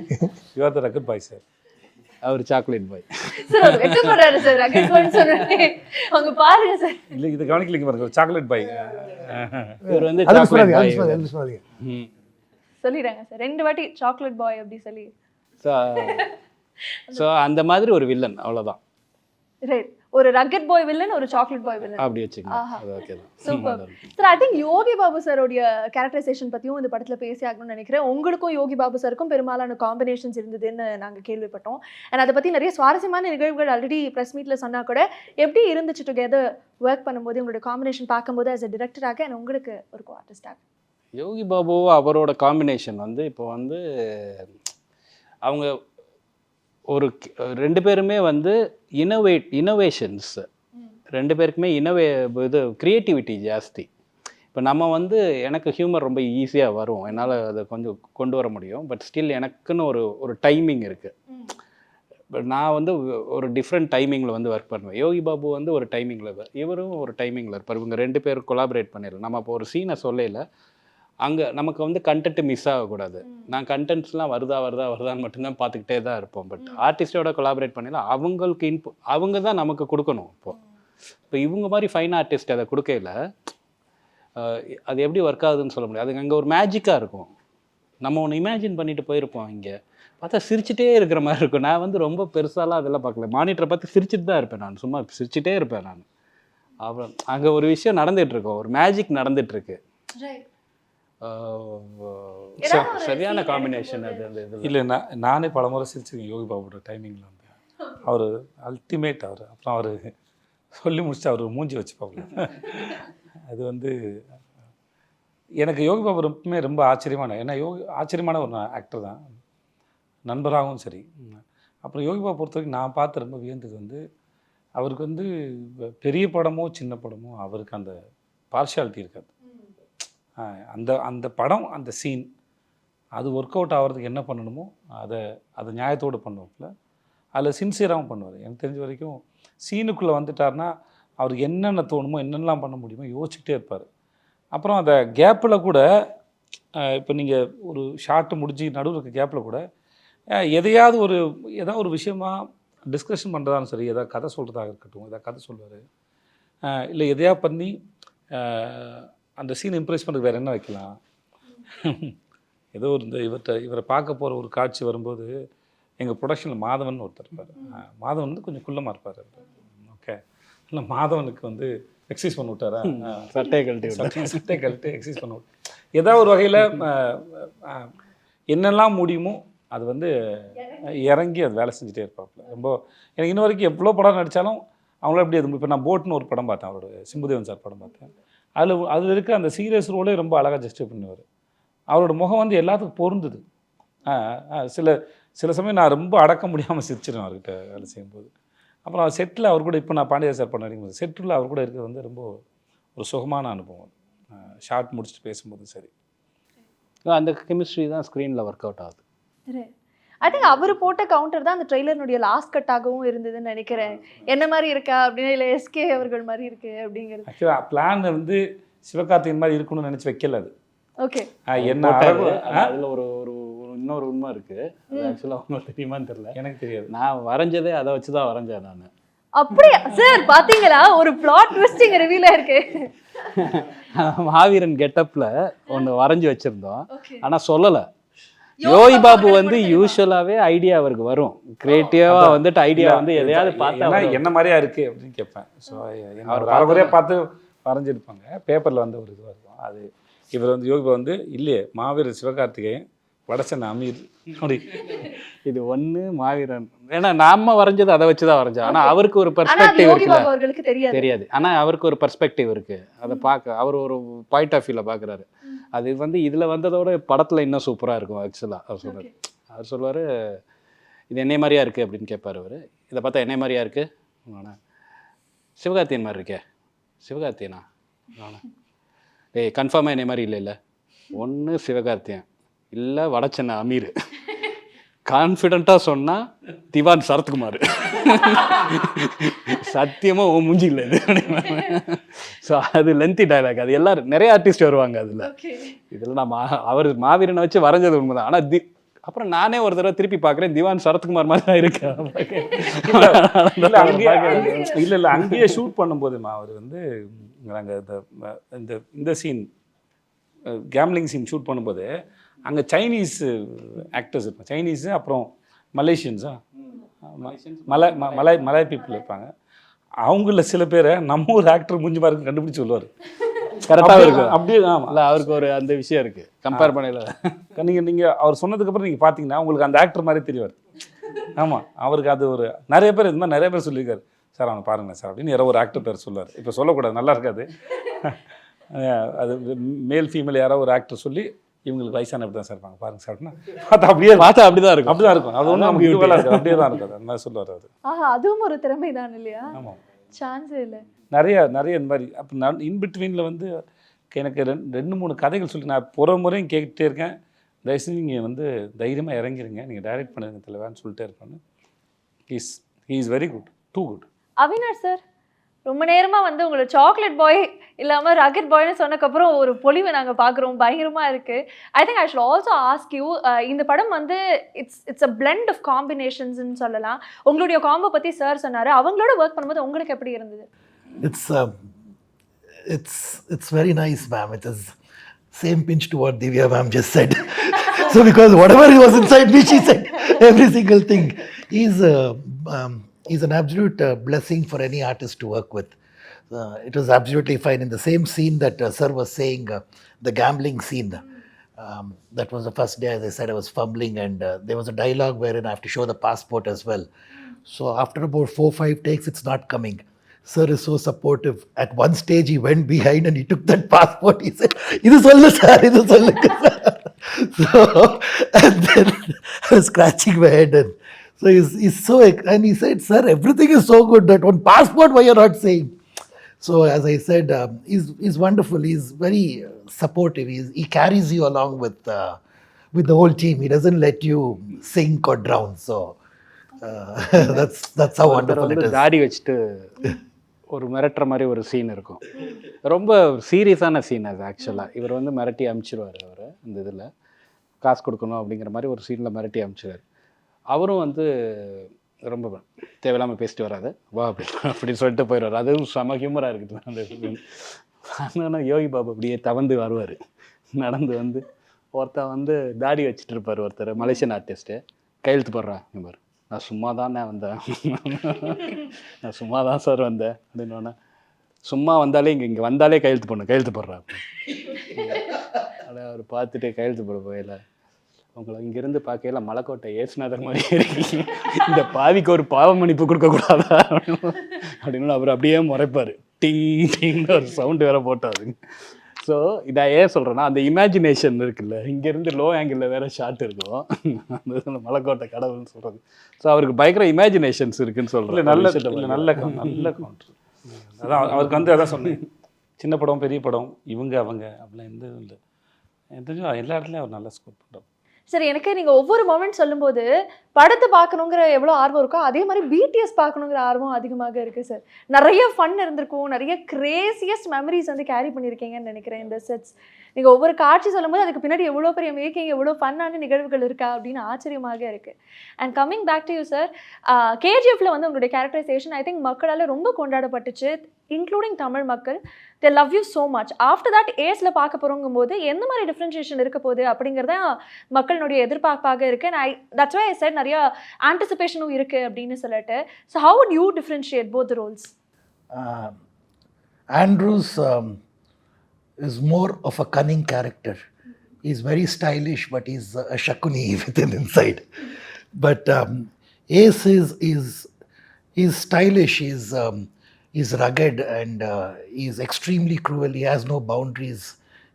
You are the rugged boy sir. அவர் சாக்லேட் பாய். சார் வெட்ட போறாரு சார். ரகட் பாய் சொன்னே அங்க பாருங்க சார். இல்லை இது கவனிக்கலைங்க பாருங்க, சாக்லேட் பாய். இவர் வந்து சாக்லேட் பாய் சொல்லிடுறாங்க சார் 2 வாட்டி சாக்லேட் பாய் அப்படி சொல்லி. ஸோ அந்த மாதிரி ஒரு வில்லன், அவ்வளோதான். ரைட், ஒரு ரகட் பாய் வில்லன், ஒரு சாக்லேட் பாய் வில்லன் அப்படி வச்சுக்கோங்க. அது ஓகே தான். Super sir. I think Yogi Babu சாரோடைய கேரக்டரைசேஷன் பற்றியும் இந்த படத்தில் பேசி ஆகணும்னு நினைக்கிறேன். உங்களுக்கும் யோகி பாபு சாருக்கும் பெரும்பாலான காம்பினேஷன்ஸ் இருந்ததுன்னு நாங்கள் கேள்விப்பட்டோம். அண்ட் அதை பற்றி நிறைய சுவாரஸ்யமான நிகழ்வுகள் ஆல்ரெடி ப்ரெஸ் மீட்டில் சொன்னால் கூட எப்படி இருந்துச்சு டுகெதர் ஒர்க் பண்ணும்போது, உங்களுடைய காம்பினேஷன் பார்க்கும்போது ஆஸ் அ டிரெக்டராக அண்ட் உங்களுக்கு ஒரு ஆர்டிஸ்டாக? யோகி பாபு அவரோட காம்பினேஷன் வந்து இப்போ வந்து அவங்க ஒரு 2 பேருமே வந்து இனோவேஷன்ஸ், 2 பேருக்குமே இது க்ரியேட்டிவிட்டி ஜாஸ்தி. இப்போ நம்ம வந்து எனக்கு ஹியூமர் ரொம்ப ஈஸியாக வரும், என்னால் அதை கொஞ்சம் கொண்டு வர முடியும். பட் ஸ்டில் எனக்குன்னு ஒரு டைமிங் இருக்குது. பட் நான் வந்து ஒரு டிஃப்ரெண்ட் டைமிங்கில் வந்து ஒர்க் பண்ணுவேன். யோகி பாபு வந்து ஒரு டைமிங்கில், இவரும் ஒரு டைமிங்கில் இருப்பார். இவங்க 2 பேரும் கொலாபரேட் பண்ணிடலாம். நம்ம இப்போ ஒரு சீனை சொல்லல, அங்கே நமக்கு வந்து கண்டென்ட்டு மிஸ் ஆகக்கூடாது. நான் கண்டென்ட்ஸ்லாம் வருதான்னு மட்டும்தான் பார்த்துக்கிட்டே தான் இருப்போம். பட் ஆர்டிஸ்டோட கொலாபரேட் பண்ணிடலாம். அவங்களுக்கு அவங்க தான் நமக்கு கொடுக்கணும். இப்போ இவங்க மாதிரி ஃபைன் ஆர்டிஸ்ட் அதை கொடுக்கல, அது எப்படி ஒர்க் ஆகுதுன்னு சொல்ல முடியாது. அது அங்கே ஒரு மேஜிக்காக இருக்கும். நம்ம ஒன்று இமேஜின் பண்ணிட்டு போயிருப்போம், இங்கே பார்த்தா சிரிச்சிட்டே இருக்கிற மாதிரி இருக்கும். நான் வந்து ரொம்ப பெருசாலாம் அதெல்லாம் பார்க்கல. மானிட்டரை பார்த்து சிரிச்சிட்டு தான் இருப்பேன். நான் சும்மா சிரிச்சிட்டே இருப்பேன். நான் அப்புறம் அங்கே ஒரு விஷயம் நடந்துகிட்ருக்கோம், ஒரு மேஜிக் நடந்துகிட்ருக்கு. சரியான காம்பினேஷன் அது. அந்த இது இல்லை, நானே பல முறை சிரிச்சிருக்கேன் யோகி பாபுவோட டைமிங்கில் வந்து. அவர் அல்டிமேட். அப்புறம் அவர் சொல்லி முடிச்சுட்டு அவர் மூஞ்சி வச்சு பார்க்கல. அது வந்து எனக்கு யோகி பாபு ரொம்ப ஆச்சரியமான, ஏன்னா ஆச்சரியமான ஒரு ஆக்டர் தான், நண்பராகவும் சரி. அப்புறம் யோகி பாபு பொறுத்த வரைக்கும் நான் பார்த்து ரொம்ப வியந்தது வந்து, அவருக்கு வந்து பெரிய படமோ சின்ன படமோ அவருக்கு அந்த பார்ஷியாலிட்டி இருக்காது. அந்த படம், அந்த சீன் அது ஒர்க் அவுட் ஆகிறதுக்கு என்ன பண்ணணுமோ அதை நியாயத்தோடு பண்ணுவாப்புல. அதில் சின்சியராகவும் பண்ணுவார். எனக்கு தெரிஞ்ச வரைக்கும் சீனுக்குள்ளே வந்துட்டார்னா அவருக்கு என்னென்ன தோணுமோ, என்னென்னலாம் பண்ண முடியுமோ யோசிச்சுட்டே இருப்பார். அப்புறம் அந்த கேப்பில் கூட இப்போ நீங்கள் ஒரு ஷார்ட்டு முடிஞ்சு நடுவில் இருக்க கேப்பில் கூட ஏதாவது ஒரு விஷயமா டிஸ்கஷன் பண்ணுறதாலும் சரி, எதாவது கதை சொல்கிறதாக இருக்கட்டும், எதாவது கதை சொல்லுவார், இல்லை எதையா பண்ணி அந்த சீன் இம்ப்ரெஸ் பண்ணுறதுக்கு வேறு என்ன வைக்கலாம். ஏதோ ஒரு இவரை பார்க்க போகிற ஒரு காட்சி வரும்போது எங்கள் ப்ரொடக்ஷனில் மாதவன் ஒருத்தர் இருப்பார். மாதவன் வந்து கொஞ்சம் குள்ளமாக இருப்பார். ஓகே, இல்லை மாதவனுக்கு வந்து எக்ஸசைஸ் பண்ணி விட்டாரா, சட்டையை கழட்டி எக்ஸசைஸ் பண்ண விட்டு ஏதாவது ஒரு வகையில் என்னெல்லாம் முடியுமோ அது வந்து இறங்கி அது வேலை செஞ்சுட்டே இருப்பாப்புல. ரொம்ப எனக்கு இன்ன வரைக்கும் எவ்வளோ படம் நடித்தாலும் அவங்கள எப்படி அது. இப்போ நான் போட்னு ஒரு படம் பார்த்தேன், அவரோட சிம்புதேவன் சார் படம் பார்த்தேன். அதில் இருக்க அந்த சீரியஸ் ரோலே ரொம்ப அழகாக ஜஸ்டிஃபை பண்ணுவார். அவரோட முகம் வந்து எல்லாத்துக்கும் பொருந்துது. சில சமயம் நான் ரொம்ப அடக்க முடியாமல் சிரிச்சிடுவேன் அவர்கிட்ட வேலை செய்யும்போது. அப்புறம் செட்டில் அவர் கூட இப்போ நான் பாண்டியா சார் பண்ண நடிக்கும்போது செட்டில் அவர் கூட இருக்கிறது வந்து ரொம்ப ஒரு சுகமான அனுபவம். ஷார்ட் முடிச்சுட்டு பேசும்போது சரி, அந்த கெமிஸ்ட்ரி தான் ஸ்க்ரீனில் ஒர்க் அவுட் ஆகுது. ஐ திங்க் அவர் போட்ட கவுண்டர் தான் அந்த ட்ரெய்லர்னுடைய லாஸ்ட் கட்டாகவும் இருந்ததுன்னு நினைக்கிறேன். என்ன மாதிரி இருக்கா அப்படின்னா, இல்லை எஸ்கே அவர்கள் மாதிரி இருக்கு அப்படிங்கிறது. ஆக்சுவலாக பிளான் வந்து சிவகார்த்திகேயன் மாதிரி இருக்கணும்னு நினச்சி வைக்கல அது. ஓகே, என்ன அதில் ஒரு இன்னொரு உண்மை இருக்குது. அது ஆக்சுவலாக அவங்களுக்கு தெரியுமான்னு தெரியல, எனக்கு தெரியாது. நான் வரைஞ்சதே அதை வச்சு தான் வரைஞ்சேன் நான். அப்படியா சார்? பாத்தீங்களா, ஒரு பிளாட் ட்விஸ்டிங் ரிவீல் இருக்கு. மாவீரன் கெட்டப்ல ஒன்று வரைஞ்சி வச்சிருந்தோம், ஆனால் சொல்லலை. யோகி பாபு வந்து யூஸ்வலாகவே ஐடியா அவருக்கு வரும், கிரியேட்டிவாக வந்துட்டு ஐடியா வந்து எதையாவது பார்த்தா என்ன மாதிரியா இருக்குது அப்படின்னு கேட்பேன். ஸோ அவர் வரகுறையாக பார்த்து வரைஞ்சிருப்பாங்க. பேப்பரில் வந்து ஒரு இதுவாக இருக்கும். அது இவர் வந்து யோகி பாபு வந்து இல்லையே மாவீரன் சிவகார்த்திகேயன் வடசென்னை அமீர் அப்படி. இது ஒன்று மாவீரன், ஏன்னா நாம வரைஞ்சது அதை வச்சு தான் வரைஞ்சோம். ஆனால் அவருக்கு ஒரு பெர்ஸ்பெக்டிவ் அவர்களுக்கு தெரியாது. ஆனால் அவருக்கு ஒரு பெர்ஸ்பெக்டிவ் இருக்குது, அதை பார்க்க அவர் ஒரு பாயிண்ட் ஆஃப் வியூவில் பார்க்குறாரு. அது வந்து இதில் வந்ததோட படத்தில் இன்னும் சூப்பராக இருக்கும். ஆக்சுவலாக அவர் சொல்லுவார், இது என்னை மாதிரியா இருக்குது அப்படின்னு கேட்பார் அவர். இதை பார்த்தா என்னை மாதிரியா இருக்குது, ஆனால் சிவகார்த்தியன் மாதிரி இருக்கே. சிவகார்த்தியனா? ஏய் கன்ஃபார்மாக என்னை மாதிரி இல்லை ஒன்று சிவகார்த்தியன், இல்லை வடசென்னை அமீர். கான்ஃபிடென்ட்டாக சொன்னால் திவான் சரத்குமார். சத்தியமாக ஓ மூஞ்சி இல்லை இது. ஸோ அது லென்த்தி டைலாக், அது எல்லாரும் நிறைய ஆர்டிஸ்ட் வருவாங்க அதில். இதில் நான் அவர் மாவீரனை வச்சு வரைஞ்சது உண்மைதான். ஆனால் அப்புறம் நானே ஒரு தடவை திருப்பி பார்க்குறேன், திவான் சரத்குமார் மாதிரி தான் இருக்கேன். இல்லை அங்கேயே ஷூட் பண்ணும்போதுமா அவர் வந்து நாங்கள் இந்த சீன் கேம்லிங் சீன் ஷூட் பண்ணும்போது அங்கே சைனீஸ் ஆக்டர்ஸ் இருப்பாங்க. சைனீஸு அப்புறம் மலேசியன்ஸா மலாய் பீப்புள் இருப்பாங்க. அவங்கள சில பேரை நம்ம ஒரு ஆக்டர் மூஞ்சி மாதிரி கண்டுபிடிச்சி சொல்லுவார். கரெக்டாக இருக்கும். அப்படியே இல்லை அவருக்கு ஒரு அந்த விஷயம் இருக்குது, கம்பேர் பண்ணல. நீங்கள் அவர் சொன்னதுக்கப்புறம் நீங்கள் பார்த்தீங்கன்னா உங்களுக்கு அந்த ஆக்டர் மாதிரி தெரிவார். ஆமாம், அவருக்கு அது ஒரு நிறைய பேர் இது மாதிரி நிறைய பேர் சொல்லியிருக்காரு, சார் அவனை பாருங்கள் சார் அப்படின்னு யாரோ ஒரு ஆக்டர் பேர் சொல்லுவார். இப்போ சொல்லக்கூடாது, நல்லா இருக்காது. அது மேல் ஃபீமேல் யாரோ ஒரு ஆக்டர் சொல்லி இவங்களுக்கு வயசான அப்படி தான் சார் இருப்பாங்க பாருங்க சார் அப்படின்னா பார்த்தா அப்படி தான் இருக்கும். அது ஒன்றும் நமக்கு ஈக்குவலாக இருக்குது, அப்படியே தான் இருக்கும். அந்த மாதிரி சொல்லுவார் அவர். அதுவும் ஒரு திறமை தான் இல்லையா? ஆமாம், சான்ஸே இல்லை. நிறைய இந்த மாதிரி. அப்போ நான் இன்பிட்வீனில் வந்து எனக்கு 2-3 கதைகள் சொல்லி நான் ஒரு முறையும் கேட்டுகிட்டே இருக்கேன், தயவுசெய்து நீங்கள் வந்து தைரியமாக இறங்கிருங்க, நீங்கள் டைரக்ட் பண்ணுங்க தலைவான்னு சொல்லிட்டே இருப்பாங்க. He is very good, too good. Avinash sir, ரொம்ப நேரமாக வந்து உங்களை சாக்லேட் பாய் இல்லாமல் ராக்கெட் பாய்னு சொன்னக்கப்புறம் ஒரு பொலிவை நாங்கள் பார்க்குறோம், பயங்கரமாக இருக்குது. ஐ think I should also ask you, இந்த படம் வந்து இட்ஸ் அ பிளெண்ட் ஆஃப் காம்பினேஷன்ஸ்ன்னு சொல்லலாம். உங்களுடைய காம்போ பற்றி சார் சொன்னார், அவங்களோட ஒர்க் பண்ணும்போது உங்களுக்கு எப்படி இருந்தது? It's very nice, ma'am. It is same pinch to what Divya ma'am just said. So because whatever was inside me, she said every single thing. He's an absolute blessing for any artist to work with. It was absolutely fine. In the same scene that sir was saying, the gambling scene, that was the first day, as I said, I was fumbling, and there was a dialogue wherein I have to show the passport as well. So after about 4-5 takes, it's not coming. Sir is so supportive. At one stage, he went behind and he took that passport. He said, "Idu sollu sir, idu sollu sir." So, and then I was scratching my head, and so he's so, and he said, "Sir, everything is so good. That one passport, why you're not saying?" So as I said, he's wonderful. He's very supportive. He carries you along with the whole team. He doesn't let you sink or drown. So that's how wonderful it is. தாடி வச்சுட்டு ஒரு மிரட்டுற மாதிரி ஒரு சீன் இருக்கும். ரொம்ப சீரியஸான சீன் அது ஆக்சுவலாக. இவர் வந்து மிரட்டி அமுச்சிடுவார் அவர் அந்த இதில். காசு கொடுக்கணும் அப்படிங்கிற மாதிரி ஒரு சீனில் மிரட்டி அமுச்சிடுவார். அவரும் வந்து ரொம்ப தேவையில்லாமல் பேசிட்டு வராது, வா அப்படின்னு சொல்லிட்டு போயிடுவார். அதுவும் செம ஹியூமராக இருக்குது அந்த சீன். ஆனால் யோகி பாபு அப்படியே தவந்து வருவார். நடந்து வந்து ஒருத்தர் வந்து தாடி வச்சுட்டு இருப்பார், ஒருத்தர் மலேசியன் ஆர்டிஸ்ட்டு. கையெழுத்து போடுறான் பாரு, நான் சும்மா தானே வந்தேன், நான் சும்மா தான் சார் வந்தேன் அப்படின்னோடனே, சும்மா வந்தாலே இங்கே வந்தாலே கையெழுத்து போடுறான். அதை அவர் பார்த்துட்டு கையெழுத்து போட போயில, உங்களை இங்கேருந்து பார்க்கையில மலைக்கோட்டை ஏசுநாதர் மாதிரி இருக்கீங்க, இந்த பாவிக்கு ஒரு பாவ மன்னிப்பு கொடுக்கக்கூடாதா அப்படின்னு அவர் அப்படியே முறைப்பார். டிங் டிங்னு ஒரு சவுண்டு வேற போட்டாரு. ஸோ இதை ஏன் சொல்கிறேன்னா, அந்த இமேஜினேஷன் இருக்குல்ல, இங்கேருந்து லோ ஆங்கிளில் வேறு ஷாட் இருக்கும், அந்த மலைக்கோட்டை கடவுள்னு சொல்கிறது. ஸோ அவருக்கு பயங்கர இமேஜினேஷன்ஸ் இருக்குன்னு சொல்கிறேன். நல்ல கவுண்டர். அதான் அவருக்கு வந்து அதான் சொன்னேன், சின்ன படம் பெரிய படம் இவங்க அவங்க அப்படிலாம் எந்த இதுவும் இல்லை. எனக்கு தெரிஞ்சு எல்லா இடத்துலையும் அவர் நல்லா ஸ்கோர் பண்ணுறார். சரி, எனக்கு நீங்கள் ஒவ்வொரு மொமெண்ட் சொல்லும்போது படத்தை பார்க்கணுங்கிற எவ்வளோ ஆர்வம் இருக்கோ அதே மாதிரி பிடிஎஸ் பார்க்கணுங்கிற ஆர்வம் அதிகமாக இருக்குது சார். நிறைய ஃபன் இருந்திருக்கும், நிறைய கிரேசியஸ்ட் மெமரிஸ் வந்து கேரி பண்ணியிருக்கீங்கன்னு நினைக்கிறேன் இந்த செட்ஸ். நீங்கள் ஒவ்வொரு காட்சி சொல்லும்போது அதுக்கு பின்னாடி எவ்வளோ பெரிய மேக்கிங், எவ்வளோ ஃபன்னான நிகழ்வுகள் இருக்கா அப்படின்னு ஆச்சரியமாக இருக்குது. And coming back to you sir, கேஜிஎஃப்ல வந்து உங்களுடைய கேரக்டரைசேஷன் ஐ திங்க் மக்களால் ரொம்ப கொண்டாடப்பட்டுச்சு, இன்க்ளூடிங் தமிழ் மக்கள். They love you so much. After that ஏஸில் பார்க்க போகிறோங்கும் போது எந்த மாதிரி டிஃப்ரென்ஷியேஷன் இருக்க போகுது அப்படிங்கிறத மக்களுடைய எதிர்பார்ப்பாக இருக்குது. நான் தட்ஸ் வை ஐ செட் நிறைய ஆன்டிசிபேஷனும் இருக்குது அப்படின்னு சொல்லிட்டு. So how would you differentiate both the roles? Andrews is more of a cunning character. He's very stylish, but he's a shakuni within inside. But Ace is stylish. He's rugged and he's extremely cruel. He has no boundaries.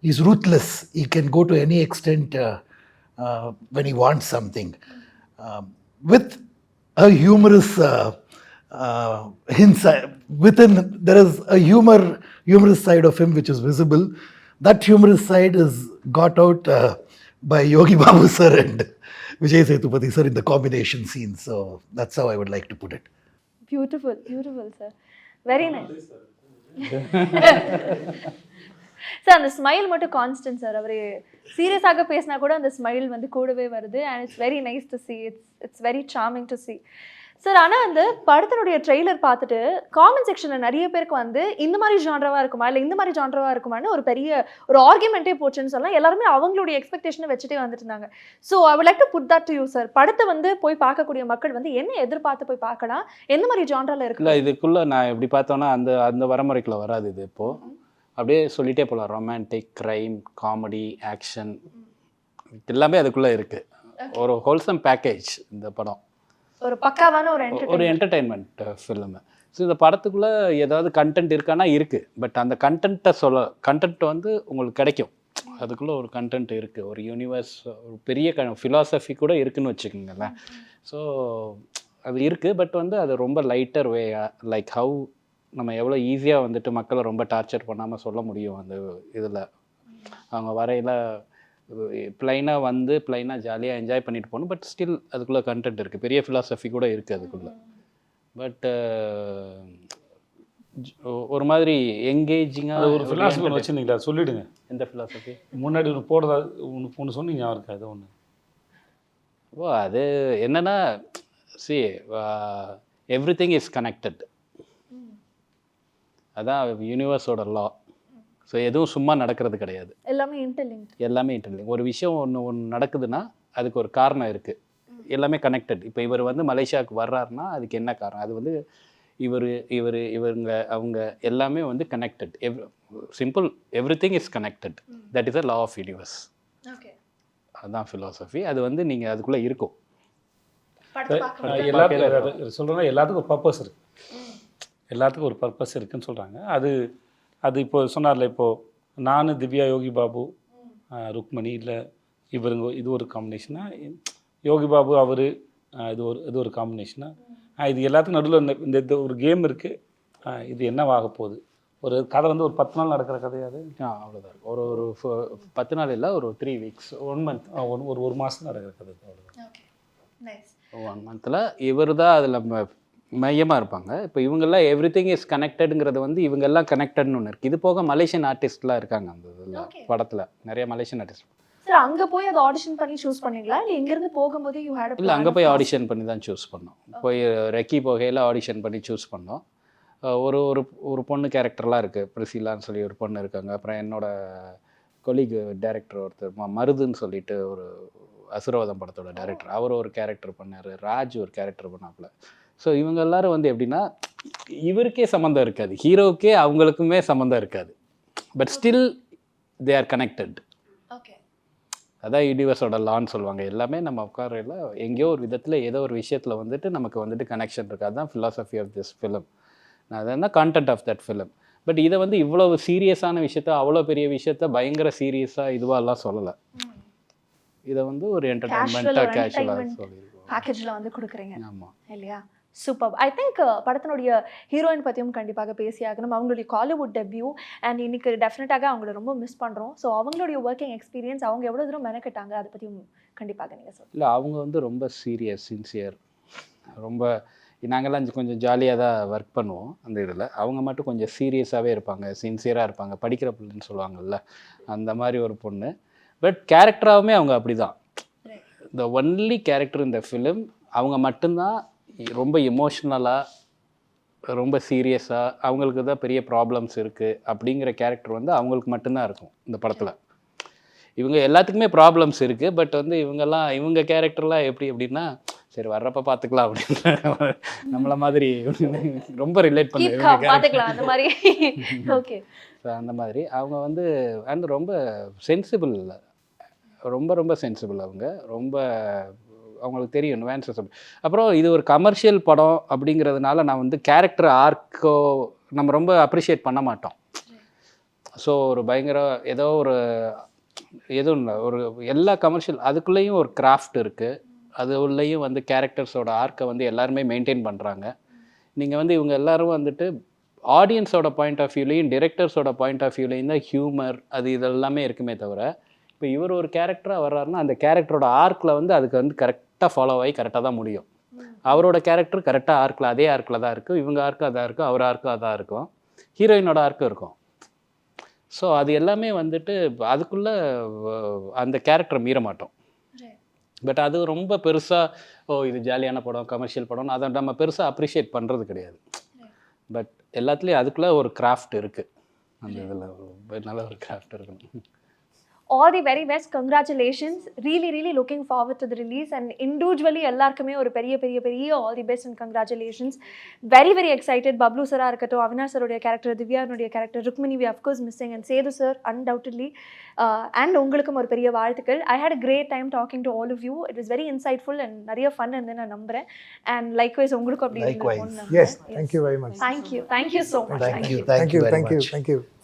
He's ruthless. He can go to any extent when he wants something. With a humorous hints within, there is a humorous side of him which is visible. That humorous side is got out by Yogi Babu sir and Vijay Sethupathi sir in the combination scene. So that's how I would like to put it. Beautiful, beautiful sir. Very nice. Sir அந்த ஸ்மைல் மட்டும் கான்ஸ்டன்ட் சார். அவர் சீரியஸாக பேசினா கூட அந்த ஸ்மைல் வந்து கூடவே வருது. And it's very nice to see. It's very charming to see sir. ஆனால் அந்த படத்தினுடைய ட்ரெய்லர் பார்த்துட்டு காமெண்ட் செக்ஷனில் நிறைய பேருக்கு வந்து இந்த மாதிரி ஜான்ரவாக இருக்குமா இல்லை இந்த மாதிரி ஜான்ரவாக இருக்குமான்னு ஒரு ஆர்குமெண்ட்டே போச்சுன்னு சொல்லலாம். எல்லாருமே அவங்களுடைய எக்ஸ்பெக்டேஷனை வச்சுட்டே வந்துட்டு இருந்தாங்க. So I would like to put that to you sir. படத்தை வந்து போய் பார்க்கக்கூடிய மக்கள் வந்து என்ன எதிர்பார்த்து போய் பார்க்கலாம், எந்த மாதிரி ஜான்ரால இருக்கு? இல்லை, இதுக்குள்ளே நான் எப்படி பார்த்தோன்னா அந்த வரமுறைக்குள்ள வராது. இது இப்போது அப்படியே சொல்லிகிட்டே போகலாம். ரொமான்டிக், க்ரைம், காமெடி, ஆக்ஷன் எல்லாமே அதுக்குள்ளே இருக்குது. ஒரு ஹோல்சம் பேக்கேஜ் இந்த படம். ஒரு பக்காவான ஒரு என்டர்டெயின்மெண்ட் ஃபிலிமு. ஸோ இந்த படத்துக்குள்ளே ஏதாவது கண்டென்ட் இருக்கானா இருக்குது. பட் அந்த கண்டென்ட் வந்து உங்களுக்கு கிடைக்கும். அதுக்குள்ளே ஒரு கண்டென்ட் இருக்குது, ஒரு யூனிவர்ஸ், ஒரு பெரிய ஃபிலாசபி கூட இருக்குதுன்னு வச்சுக்கோங்களேன். ஸோ அது இருக்குது. பட் வந்து அது ரொம்ப லைட்டர் வே, லைக் ஹவு நம்ம எவ்வளோ ஈஸியாக வந்துட்டு மக்களை ரொம்ப டார்ச்சர் பண்ணாமல் சொல்ல முடியும். அந்த இதில் அவங்க வரையில் ப்ளைனாக வந்து ப்ளைனாக ஜாலியாக என்ஜாய் பண்ணிட்டு போகணும். பட் ஸ்டில் அதுக்குள்ளே கண்டென்ட் இருக்குது, பெரிய ஃபிலாசபி கூட இருக்குது அதுக்குள்ளே. பட் ஒரு மாதிரி எங்கேஜிங்காக ஒரு ஃபிலாசபி வச்சுருந்தீங்களா, சொல்லிவிடுங்க. எந்த ஃபிலாசபி? முன்னாடி ஒன்று போடுறதா ஒன்று சொன்னீங்க, அவருக்கு அது ஒன்று. ஓ, அது என்னென்னா, சி எவ்ரிதிங் இஸ் கனெக்டட். அதான் யூனிவர்ஸோட லா. ஸோ எதுவும் சும்மா நடக்கிறது கிடையாது, எல்லாமே இன்டர்லிங்க். ஒரு விஷயம் ஒன்று நடக்குதுன்னா அதுக்கு ஒரு காரணம் இருக்குது, எல்லாமே கனெக்டட். இப்போ இவர் வந்து மலேசியாவுக்கு வர்றாருன்னா அதுக்கு என்ன காரணம்? அது வந்து இவங்க அவங்க எல்லாமே வந்து connected. Simple, everything is connected. That is a law of universe. அதுதான் ஃபிலாசபி. அது வந்து நீங்கள் அதுக்குள்ளே இருக்கும். எல்லாத்துக்கும் சொல்கிறேன்னா எல்லாத்துக்கும் ஒரு பர்பஸ் இருக்குது. எல்லாத்துக்கும் ஒரு பர்பஸ் இருக்குதுன்னு சொல்கிறாங்க. அது இப்போ சொன்னார்ல, இப்போது நான், திவ்யா, யோகி பாபு, ருக்மணி, இல்லை இவருங்க, இது ஒரு காம்பினேஷனாக, யோகி பாபு அவர் இது ஒரு காம்பினேஷனாக, இது எல்லாத்துக்கும் நடுவில் இந்த ஒரு கேம் இருக்குது. இது என்னவாக போகுது? ஒரு கதை வந்து ஒரு 10 நாள் நடக்கிற கதையாது. அவ்வளோதான் இருக்கும். ஒரு 10 நாள் இல்லை, ஒரு 3 வீக்ஸ், 1 மந்த், ஒரு மாதம் நடக்கிற கதை. அவ்வளோதான். 1 மந்தில் இவர் தான் அதில் மையமாக இருப்பாங்க. இப்போ இவங்கெல்லாம் எவ்ரி திங் இஸ் கனெக்டடுங்கிறது வந்து இவங்கெல்லாம் கனெக்டட்னு ஒன்று இருக்குது. இது போக மலேசியன் ஆர்டிஸ்ட்லாம் இருக்காங்க அந்த இதில் Okay. படத்தில் நிறைய மலேசியன் ஆர்டிஸ்ட். சார் அங்க போய் அதை ஆடிஷன் பண்ணி சூஸ் பண்ணீங்களா இல்லை இங்கிருந்து போகும்போது யூ ஹேட் இல்லை அங்கே போய் ஆடிஷன் பண்ணி தான் சூஸ் பண்ணோம். போய் ரெக்கி போகையில் ஆடிஷன் பண்ணி சூஸ் பண்ணோம். ஒரு ஒரு ஒரு பொண்ணு கேரக்டர்லாம் இருக்குது, பிரிசிலான்னு சொல்லி ஒரு பொண்ணு இருக்காங்க. அப்புறம் என்னோட கொலீக் டைரக்டர் ஒருத்தர் மருதுன்னு சொல்லிட்டு ஒரு அசுரவதம் படத்தோட டைரக்டர், அவர் ஒரு கேரக்டர் பண்ணார். ராஜ் ஒரு கேரக்டர் பண்ணாப்புல. ஸோ இவங்க எல்லாரும் வந்து எப்படின்னா இவருக்கே சம்மந்தம் இருக்காது, ஹீரோவுக்கே அவங்களுக்குமே சம்மந்தம் இருக்காது. But still they are connected. Okay. அதான் யூனிவர்ஸோட லான்னு சொல்லுவாங்க. எல்லாமே நம்ம உட்காரையில் எங்கேயோ ஒரு விதத்தில் ஏதோ ஒரு விஷயத்தில் வந்துட்டு நமக்கு வந்துட்டு கனெக்ஷன் இருக்குது. அதுதான் ஃபிலாசபி ஆஃப் திஸ் ஃபிலிம். அது என்ன content of that film. But இதை வந்து இவ்வளவு சீரியஸான விஷயத்த, அவ்வளோ பெரிய விஷயத்த பயங்கர சீரியஸாக இதுவாகலாம் சொல்லலை. இதை வந்து ஒரு என்டர்டைன்மெண்ட்டாக கேஷுவலாக சொல்லியிருக்கோம். பேக்கேஜில் வந்து கொடுக்குறீங்க ஆமாம். இல்லையா? சூப்பர். ஐ திங்க் படத்தினுடைய ஹீரோயின் பற்றியும் கண்டிப்பாக பேசியாகணும். அவங்களுடைய காலிவுட் டெபியூ அண்ட் இன்னைக்கு டெஃபினட்டாக அவங்கள ரொம்ப மிஸ் பண்ணுறோம். ஸோ அவங்களுடைய ஒர்க்கிங் எக்ஸ்பீரியன்ஸ், அவங்க எவ்வளோ தூரம் மெனக்கட்டாங்க, அதை பற்றியும் கண்டிப்பாக நீங்கள் சொல்லுங்கள். இல்லை அவங்க வந்து ரொம்ப சீரியஸ், சின்சியர். ரொம்ப நாங்கள்லாம் கொஞ்சம் ஜாலியாக தான் ஒர்க் பண்ணுவோம் அந்த இதில். அவங்க மட்டும் கொஞ்சம் சீரியஸாகவே இருப்பாங்க, சின்சியராக இருப்பாங்க. படிக்கிற பிள்ளைன்னு சொல்லுவாங்கள்ல, அந்த மாதிரி ஒரு பொண்ணு. பட் கேரக்டராகவுமே அவங்க அப்படி தான். த ஒன்லி கேரக்டர் இந்த ஃபிலிம் அவங்க மட்டும்தான் ரொம்ப எமோஷ்னலாக, ரொம்ப சீரியஸாக, அவங்களுக்கு தான் பெரிய ப்ராப்ளம்ஸ் இருக்குது அப்படிங்கிற கேரக்டர் வந்து அவங்களுக்கு மட்டும்தான் இருக்கும் இந்த படத்தில். இவங்க எல்லாத்துக்குமே ப்ராப்ளம்ஸ் இருக்குது. பட் வந்து இவங்க கேரக்டர்லாம் எப்படி அப்படின்னா, சரி வர்றப்ப பார்த்துக்கலாம் அப்படின்னு நம்மள மாதிரி ரொம்ப ரிலேட் பண்ணுவாங்க பார்த்துக்கலாம் அந்த மாதிரி. ஓகே. ஸோ அந்த மாதிரி அவங்க வந்து அண்ட் ரொம்ப சென்சிபிள், ரொம்ப ரொம்ப சென்சிபிள். அவங்க ரொம்ப அவங்களுக்கு தெரியும் நுவான்சஸ். அப்புறம் இது ஒரு கமர்ஷியல் படம் அப்படிங்கிறதுனால நான் வந்து கேரக்டர் ஆர்க்கோ நம்ம ரொம்ப அப்ரிஷியேட் பண்ண மாட்டோம். ஸோ ஒரு பயங்கர எதுவும் இல்லை, ஒரு எல்லா கமர்ஷியல் அதுக்குள்ளேயும் ஒரு கிராஃப்ட் இருக்குது. அது உள்ளேயும் வந்து கேரக்டர்ஸோட ஆர்க்கை வந்து எல்லாருமே மெயின்டைன் பண்ணுறாங்க. நீங்கள் வந்து இவங்க எல்லோரும் வந்துட்டு ஆடியன்ஸோட பாயிண்ட் ஆஃப் வியூலையும் டிரெக்டர்ஸோட பாயிண்ட் ஆஃப் வியூலையும் தான் ஹியூமர் அது இதெல்லாமே இருக்குமே தவிர, இப்போ இவர் ஒரு கேரக்டராக வர்றாருன்னா அந்த கேரக்டரோட ஆர்க்கில் வந்து அதுக்கு வந்து கரெக்டாக ஃபாலோ ஆகி கரெக்டாக தான் முடியும். அவரோட கேரக்டர் கரெக்டாக ஆர்க்கில் அதே ஆர்க்கில் தான் இருக்கும். இவங்க ஆர்க்கு அதாக இருக்கும், அவர் ஆர்க்கும் அதாக இருக்கும், ஹீரோயினோட ஆர்க்கும் இருக்கும். ஸோ அது எல்லாமே வந்துட்டு அதுக்குள்ளே அந்த கேரக்டரை மீற மாட்டோம். பட் அது ரொம்ப பெருசாக இது ஜாலியான படம், கமர்ஷியல் படம், அதை நம்ம பெருசாக அப்ரிஷியேட் பண்ணுறது கிடையாது. பட் எல்லாத்துலேயும் அதுக்குள்ளே ஒரு கிராஃப்ட் இருக்குது. அந்த இதில் நல்ல ஒரு கிராஃப்ட் இருக்கணும். All the very best. Congratulations. Really looking forward to the release. And individually, எல்லாருக்குமே ஒரு பெரிய all the best and congratulations. Very excited. Bablu sir இருக்கட்டும், அவினாஷ் சருடைய கேரக்டர், திவ்யானுடைய character, Rukmini we of course missing, and Sethu sir undoubtedly. And உங்களுக்கும் ஒரு பெரிய வாழ்த்துக்கள். I had a great time talking to all of you. It was very insightful and நிறைய fun and நான் நம்புறேன். And likewise உங்களுக்கும் அப்படி Yes, thank you very much. Thank you so much. Thank you. Thank you.